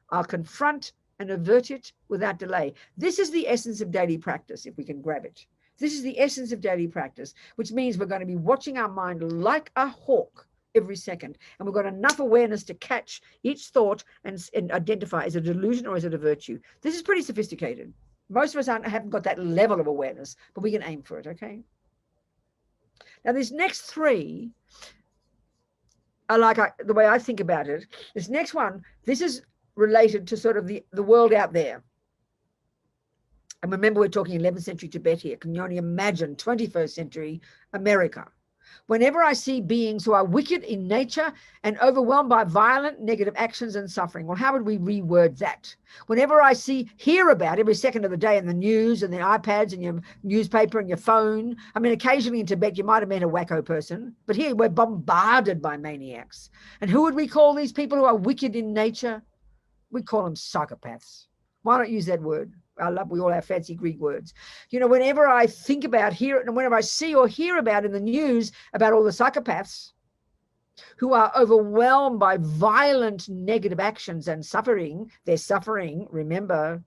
I'll confront and avert it without delay. This is the essence of daily practice, if we can grab it. This is the essence of daily practice, which means we're going to be watching our mind like a hawk every second. And we've got enough awareness to catch each thought and identify, is it a delusion or is it a virtue? This is pretty sophisticated. Most of us haven't got that level of awareness, but we can aim for it, okay? Now, these next three are like the way I think about it. This next one, this is related to sort of the world out there. And remember, we're talking 11th century Tibet here. Can you only imagine 21st century America? Whenever I see beings who are wicked in nature and overwhelmed by violent negative actions and suffering, well, how would we reword that? Whenever I hear about every second of the day in the news and the iPads and your newspaper and your phone, I mean, occasionally in Tibet, you might have met a wacko person, but here we're bombarded by maniacs. And who would we call these people who are wicked in nature? We call them psychopaths. Why not use that word? we all have fancy Greek words. You know, whenever I think about here, and whenever I see or hear about in the news about all the psychopaths who are overwhelmed by violent negative actions and suffering, they're suffering, remember.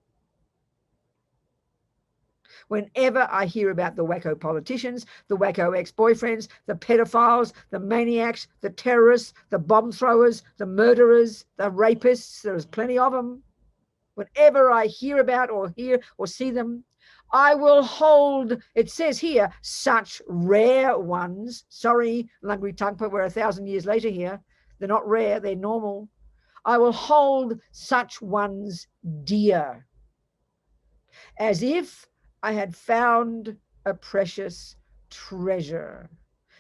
Whenever I hear about the wacko politicians, the wacko ex-boyfriends, the pedophiles, the maniacs, the terrorists, the bomb throwers, the murderers, the rapists, there's plenty of them. Whenever I hear about or hear or see them, I will hold, it says here, such rare ones. Sorry, Lungri Tangpa, we're 1,000 years later here. They're not rare, they're normal. I will hold such ones dear, as if I had found a precious treasure.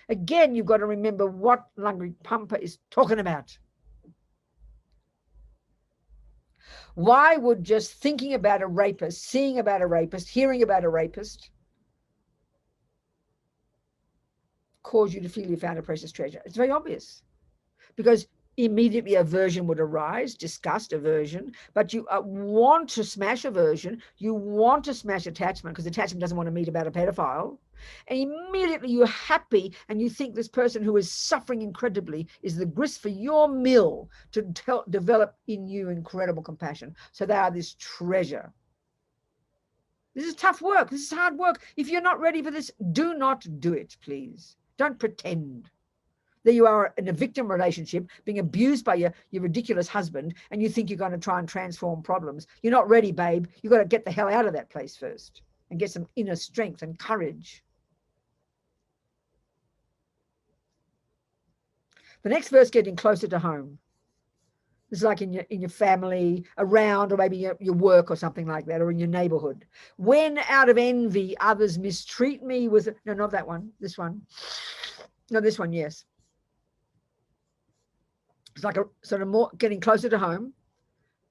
Again, you've got to remember what Lungri Tangpa is talking about. Why would just thinking about a rapist, seeing about a rapist, hearing about a rapist cause you to feel you found a precious treasure? It's very obvious, because immediately aversion would arise, disgust, aversion, but you want to smash aversion, you want to smash attachment, because attachment doesn't want to meet about a pedophile, and immediately you're happy and you think this person who is suffering incredibly is the grist for your mill to develop in you incredible compassion. So they are this treasure. This is tough work. This is hard work. If you're not ready for this, do not do it, please. Don't pretend. There you are in a victim relationship, being abused by your ridiculous husband, and you think you're going to try and transform problems. You're not ready, babe. You've got to get the hell out of that place first and get some inner strength and courage. The next verse, getting closer to home. This is like in your family, around, or maybe your work or something like that, or in your neighborhood. When out of envy others mistreat me with, no, not that one, this one. No, this one, yes. It's like a sort of more getting closer to home.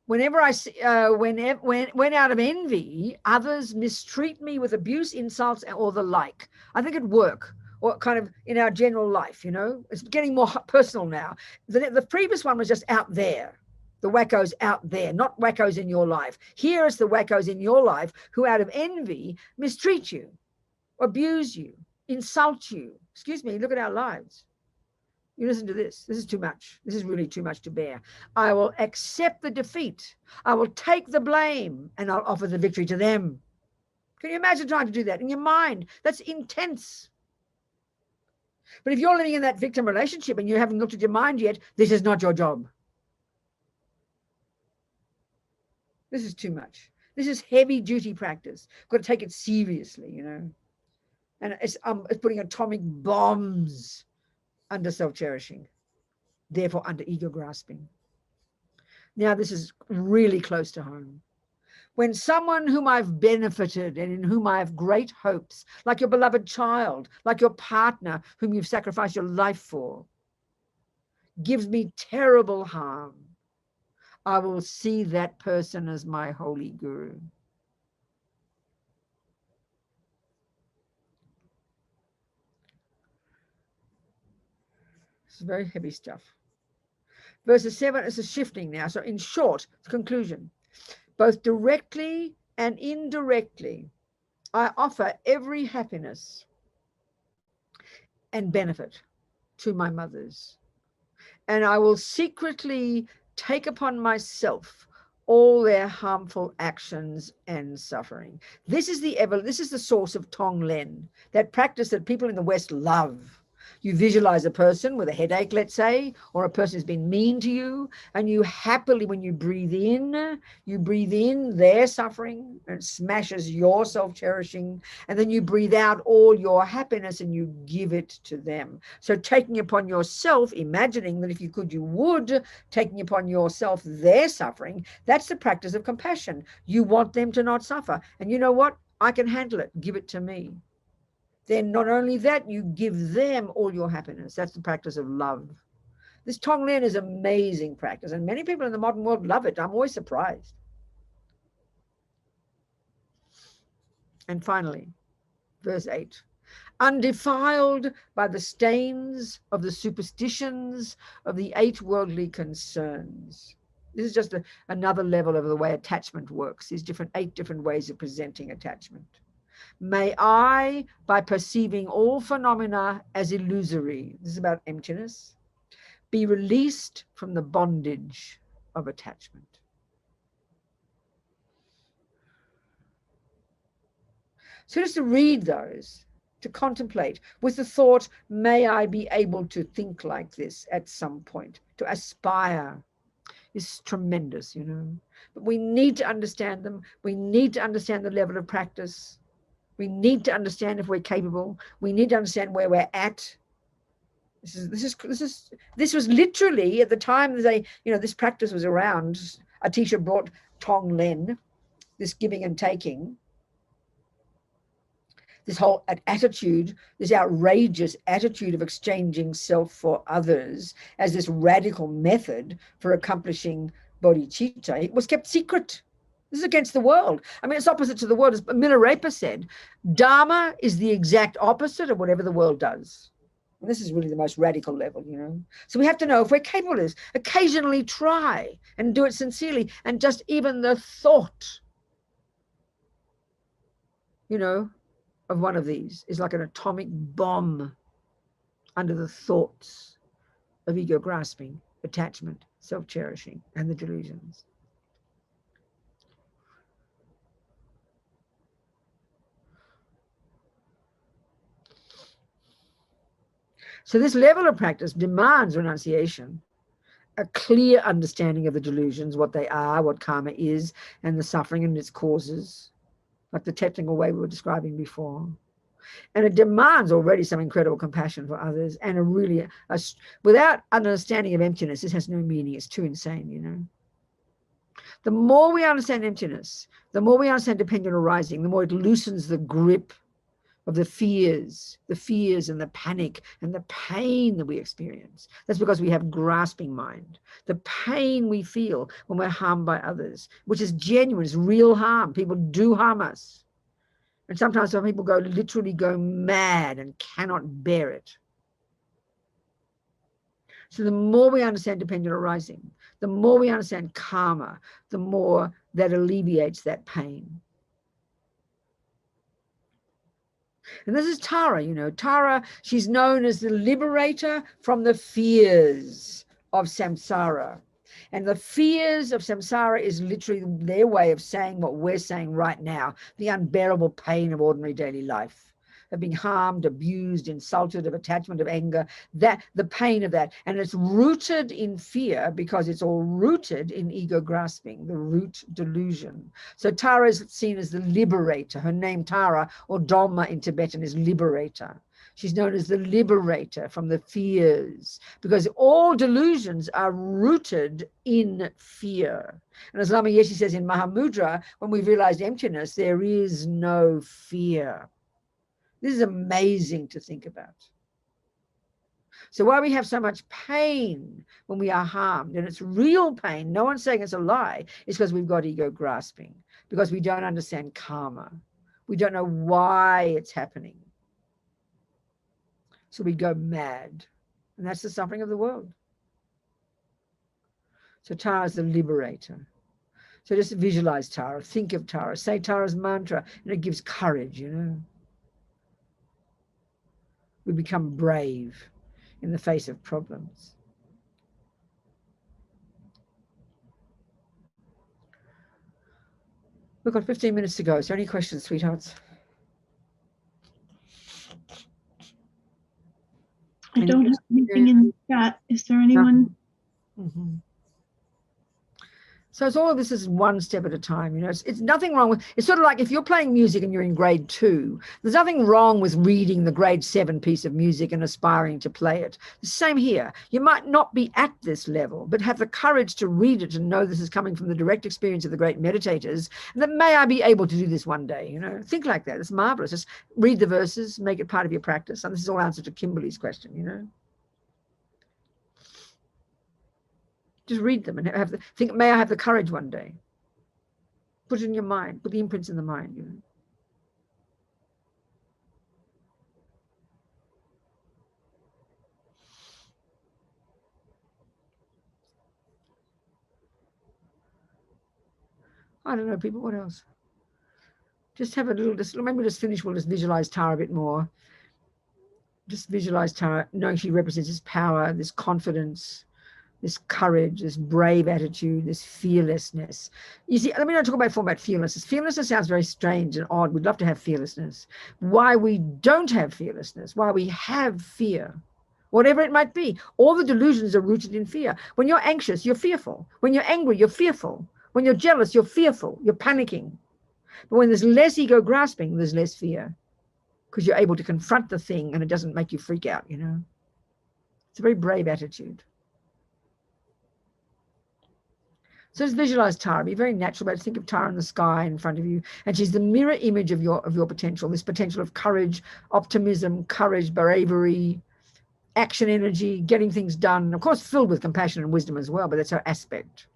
Whenever I see, when out of envy others mistreat me with abuse, insults, or the like. I think at work, or kind of in our general life, you know, it's getting more personal now. The previous one was just out there, the wackos out there, not wackos in your life. Here is the wackos in your life who out of envy mistreat you, abuse you, insult you. Excuse me, look at our lives. You listen to this. This is too much. This is really too much to bear. I will accept the defeat. I will take the blame, and I'll offer the victory to them. Can you imagine trying to do that in your mind? That's intense. But if you're living in that victim relationship and you haven't looked at your mind yet, this is not your job. This is too much. This is heavy duty practice. Got to take it seriously, you know. And it's putting atomic bombs under self-cherishing, therefore under ego grasping. Now this is really close to home. When someone whom I've benefited and in whom I have great hopes, like your beloved child, like your partner whom you've sacrificed your life for, gives me terrible harm, I will see that person as my holy guru. This is very heavy stuff. Verses 7 is a shifting now. So in short, conclusion. Both directly and indirectly, I offer every happiness and benefit to my mothers. And I will secretly take upon myself all their harmful actions and suffering. This is the source of Tonglen, that practice that people in the West love. You visualize a person with a headache, let's say, or a person who's been mean to you, and you happily, when you breathe in their suffering, and it smashes your self-cherishing, and then you breathe out all your happiness and you give it to them. So taking upon yourself, imagining that if you could, you would, taking upon yourself their suffering, that's the practice of compassion. You want them to not suffer. And you know what? I can handle it. Give it to me. Then not only that, you give them all your happiness. That's the practice of love. This Tonglen is amazing practice, and many people in the modern world love it. I'm always surprised. And finally, verse 8. Undefiled by the stains of the superstitions of the 8 worldly concerns. This is just another level of the way attachment works. These 8 different ways of presenting attachment. May I, by perceiving all phenomena as illusory, this is about emptiness, be released from the bondage of attachment. So just to read those, to contemplate with the thought, may I be able to think like this at some point, to aspire, is tremendous, you know. But we need to understand them. We need to understand the level of practice. We need to understand if we're capable. We need to understand where we're at. This was literally at the time this practice was around. A teacher brought Tong Len, this giving and taking, this whole attitude, this outrageous attitude of exchanging self for others as this radical method for accomplishing bodhicitta. It was kept secret. This is against the world. I mean, it's opposite to the world. As Milarepa said, Dharma is the exact opposite of whatever the world does. And this is really the most radical level, you know. So we have to know if we're capable of this. Occasionally try and do it sincerely. And just even the thought, you know, of one of these is like an atomic bomb under the thoughts of ego grasping, attachment, self-cherishing, and the delusions. So this level of practice demands renunciation, a clear understanding of the delusions, what they are, what karma is, and the suffering and its causes, like the technical way we were describing before. And it demands already some incredible compassion for others, and without understanding of emptiness, this has no meaning. It's too insane, you know. The more we understand emptiness, the more we understand dependent arising, the more it loosens the grip of the fears and the panic and the pain that we experience. That's because we have grasping mind. The pain we feel when we're harmed by others, which is genuine, is real harm. People do harm us. And sometimes some people literally go mad and cannot bear it. So the more we understand dependent arising, the more we understand karma, the more that alleviates that pain. And this is Tara, you know. Tara, she's known as the liberator from the fears of samsara. And the fears of samsara is literally their way of saying what we're saying right now, the unbearable pain of ordinary daily life, of being harmed, abused, insulted, of attachment, of anger, that the pain of that. And it's rooted in fear because it's all rooted in ego grasping, the root delusion. So Tara is seen as the liberator. Her name Tara, or Dhamma in Tibetan, is liberator. She's known as the liberator from the fears, because all delusions are rooted in fear. And as Lama Yeshe says in Mahamudra, when we've realized emptiness, there is no fear. This is amazing to think about. So why we have so much pain when we are harmed, and it's real pain, no one's saying it's a lie, is because we've got ego grasping, because we don't understand karma. We don't know why it's happening. So we go mad. And that's the suffering of the world. So Tara is the liberator. So just visualize Tara, think of Tara, say Tara's mantra, and it gives courage, you know. We become brave in the face of problems. We've got 15 minutes to go. Is there any questions, sweethearts? I don't have anything in the chat. Is there anyone? Mm-hmm. So it's all of this is one step at a time, you know. It's nothing wrong with, it's sort of like if you're playing music and you're in grade 2, there's nothing wrong with reading the grade 7 piece of music and aspiring to play it. The same here. You might not be at this level, but have the courage to read it and know this is coming from the direct experience of the great meditators, and that may I be able to do this one day, you know. Think like that. It's marvelous. Just read the verses, make it part of your practice. And this is all answer to Kimberly's question, you know. Just read them and think, may I have the courage one day? Put it in your mind, put the imprints in the mind, you know. I don't know, people, what else? Just have a little, maybe just finish, we'll just visualize Tara a bit more. Just visualize Tara, knowing she represents this power, this confidence, this courage, this brave attitude, this fearlessness. You see, let me not talk about fearlessness. Fearlessness sounds very strange and odd. We'd love to have fearlessness. Why we don't have fearlessness, why we have fear, whatever it might be. All the delusions are rooted in fear. When you're anxious, you're fearful. When you're angry, you're fearful. When you're jealous, you're fearful. You're panicking. But when there's less ego grasping, there's less fear, because you're able to confront the thing and it doesn't make you freak out, you know. It's a very brave attitude. So just visualize Tara. Be very natural about it. Think of Tara in the sky in front of you, and she's the mirror image of your potential. This potential of courage, optimism, courage, bravery, action, energy, getting things done. Of course, filled with compassion and wisdom as well, but that's her aspect.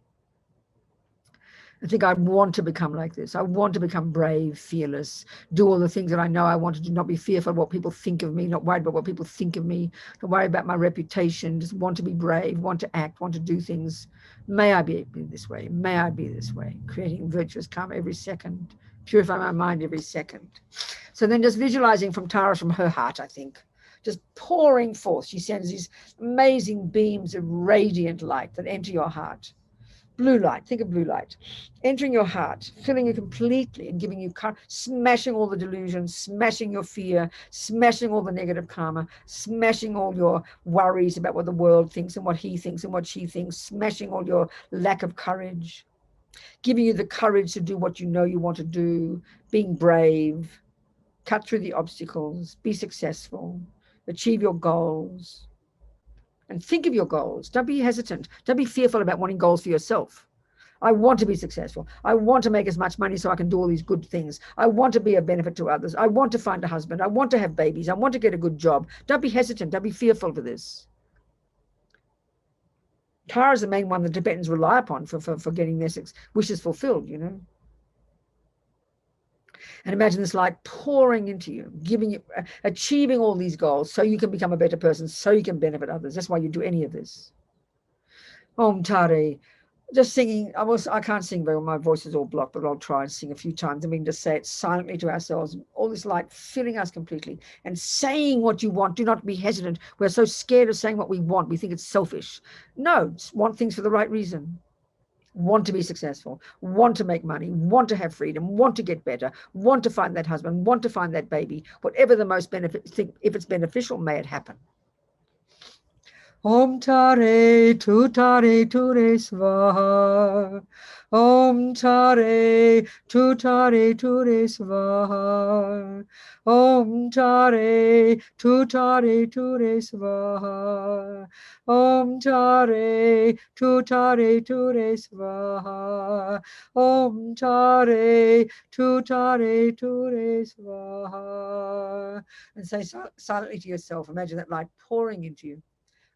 I think I want to become like this. I want to become brave, fearless, do all the things that I know I want to do, not be fearful of what people think of me, not worried about what people think of me, not worry about my reputation, just want to be brave, want to act, want to do things. May I be this way. May I be this way, creating virtuous karma every second, purify my mind every second. So then just visualizing from Tara, from her heart, I think, just pouring forth. She sends these amazing beams of radiant light that enter your heart. Blue light, think of blue light, entering your heart, filling you completely and giving you, smashing all the delusions, smashing your fear, smashing all the negative karma, smashing all your worries about what the world thinks and what he thinks and what she thinks, smashing all your lack of courage, giving you the courage to do what you know you want to do, being brave, cut through the obstacles, be successful, achieve your goals. And think of your goals. Don't be hesitant. Don't be fearful about wanting goals for yourself. I want to be successful. I want to make as much money so I can do all these good things. I want to be a benefit to others. I want to find a husband. I want to have babies. I want to get a good job. Don't be hesitant. Don't be fearful for this. Tara is the main one the Tibetans rely upon for getting their wishes fulfilled, you know. And imagine this light pouring into you, giving you, achieving all these goals so you can become a better person, so you can benefit others. That's why you do any of this. Om Tare. Just singing. I can't sing very well. My voice is all blocked, but I'll try and sing a few times. And we can just say it silently to ourselves. All this light filling us completely and saying what you want. Do not be hesitant. We're so scared of saying what we want. We think it's selfish. No, want things for the right reason. Want to be successful, want to make money, want to have freedom, want to get better, want to find that husband, want to find that baby, whatever the most benefit, if it's beneficial, may it happen. Om Tare Tu Tare Ture Svaha. Om Tare Tu Tare Ture Svaha. Om Tare Tu Tare Ture Svaha. Om Tare Tu Tare Ture Svaha. Om Tare Tu Tare Ture Svaha. And say silently to yourself, imagine that light pouring into you.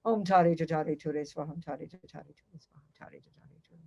Om Tare Tu Tare Ture Svaha. Om Tare Tu Tare Ture Svaha. Om Tare Tu Tare Ture Svaha.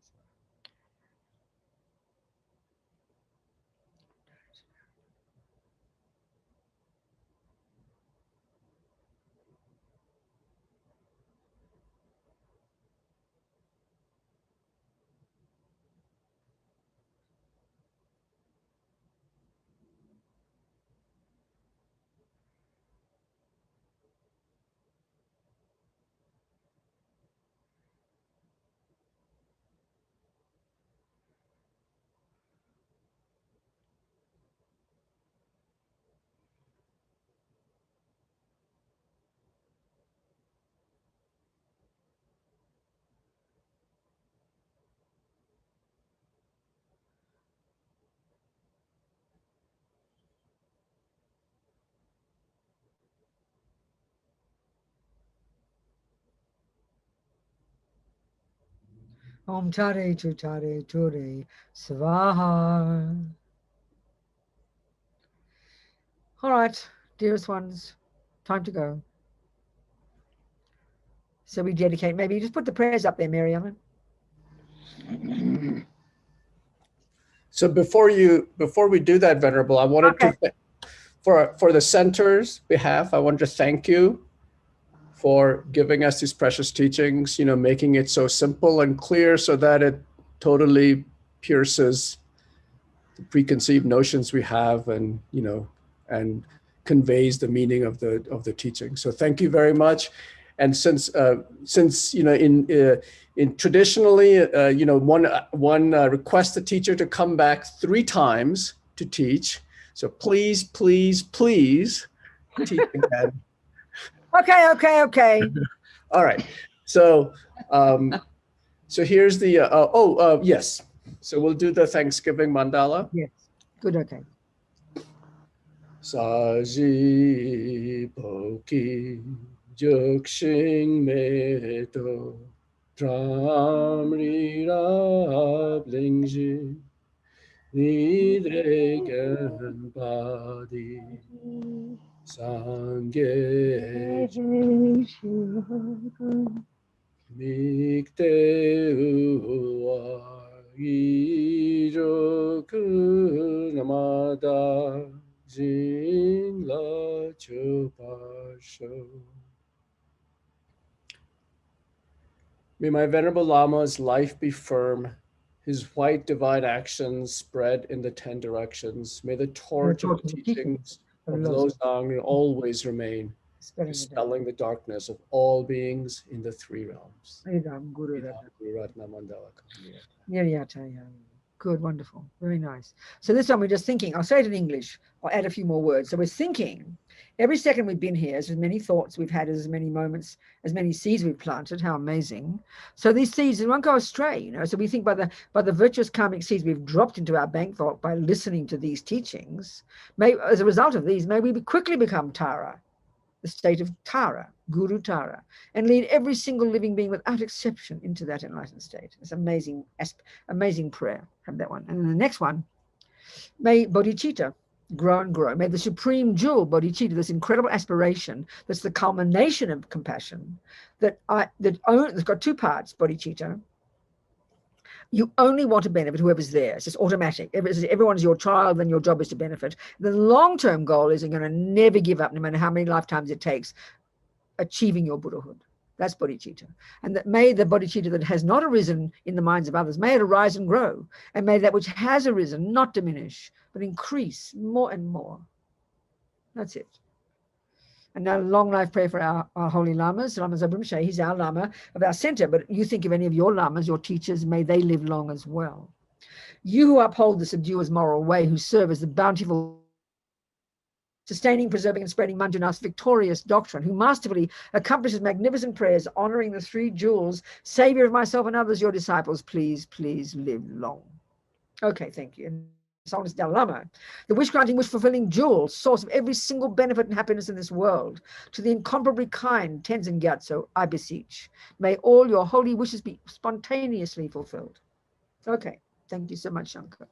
Om Tare Tu Tare Ture Svaha. All right, dearest ones, time to go. So we dedicate, maybe you just put the prayers up there, Mary Ellen. So before we do that, Venerable, I wanted to, for the center's behalf, I want to thank you for giving us these precious teachings, making it so simple and clear so that it totally pierces the preconceived notions we have, and and conveys the meaning of the teaching. So thank you very much. And since in traditionally one requests the teacher to come back 3 times to teach. So please teach again. Okay. All right. So so here's the yes. So we'll do the Thanksgiving mandala. Yes. Good. Okay. Saji poki juksing meto tramri rablingji nidregen badi sangye mikte uwa ijoku namada jin la chupasho. May my Venerable Lama's life be firm, his white divine actions spread in the 10 directions. May the torch of the teachings of Losang always remain, dispelling the darkness of all beings in the 3 realms. Good, wonderful, very nice. So this one we're just thinking, I'll say it in English, I'll add a few more words. So we're thinking, every second we've been here, as many thoughts we've had, as many moments, as many seeds we've planted, how amazing. So these seeds won't go astray, so we think by the virtuous karmic seeds we've dropped into our bank vault by listening to these teachings, as a result of these, may we quickly become Tara, the state of Tara, Guru Tara, and lead every single living being without exception into that enlightened state. It's amazing prayer. Have that one. And then the next one, may bodhicitta grow and grow. May the supreme jewel, bodhicitta, this incredible aspiration, that's the culmination of compassion, that's got 2 parts, bodhicitta. You only want to benefit whoever's there. It's just automatic. Everyone's your child, then your job is to benefit. The long-term goal is you're going to never give up, no matter how many lifetimes it takes, achieving your Buddhahood. That's bodhicitta. And that may the bodhicitta that has not arisen in the minds of others, may it arise and grow. And may that which has arisen not diminish, but increase more and more. That's it. And now long life prayer for our holy lamas. Lama Zabrimshe, he's our lama of our center, but you think of any of your lamas, your teachers, may they live long as well. You who uphold the subduer's moral way, who serve as the bountiful, sustaining, preserving, and spreading Manjunath's victorious doctrine, who masterfully accomplishes magnificent prayers, honoring the 3 jewels, savior of myself and others, your disciples, please live long. Okay, thank you. Solness Dalai Lama, the wish-granting, wish-fulfilling jewel, source of every single benefit and happiness in this world, to the incomparably kind Tenzin Gyatso, I beseech, may all your holy wishes be spontaneously fulfilled. Okay, thank you so much, Shankar.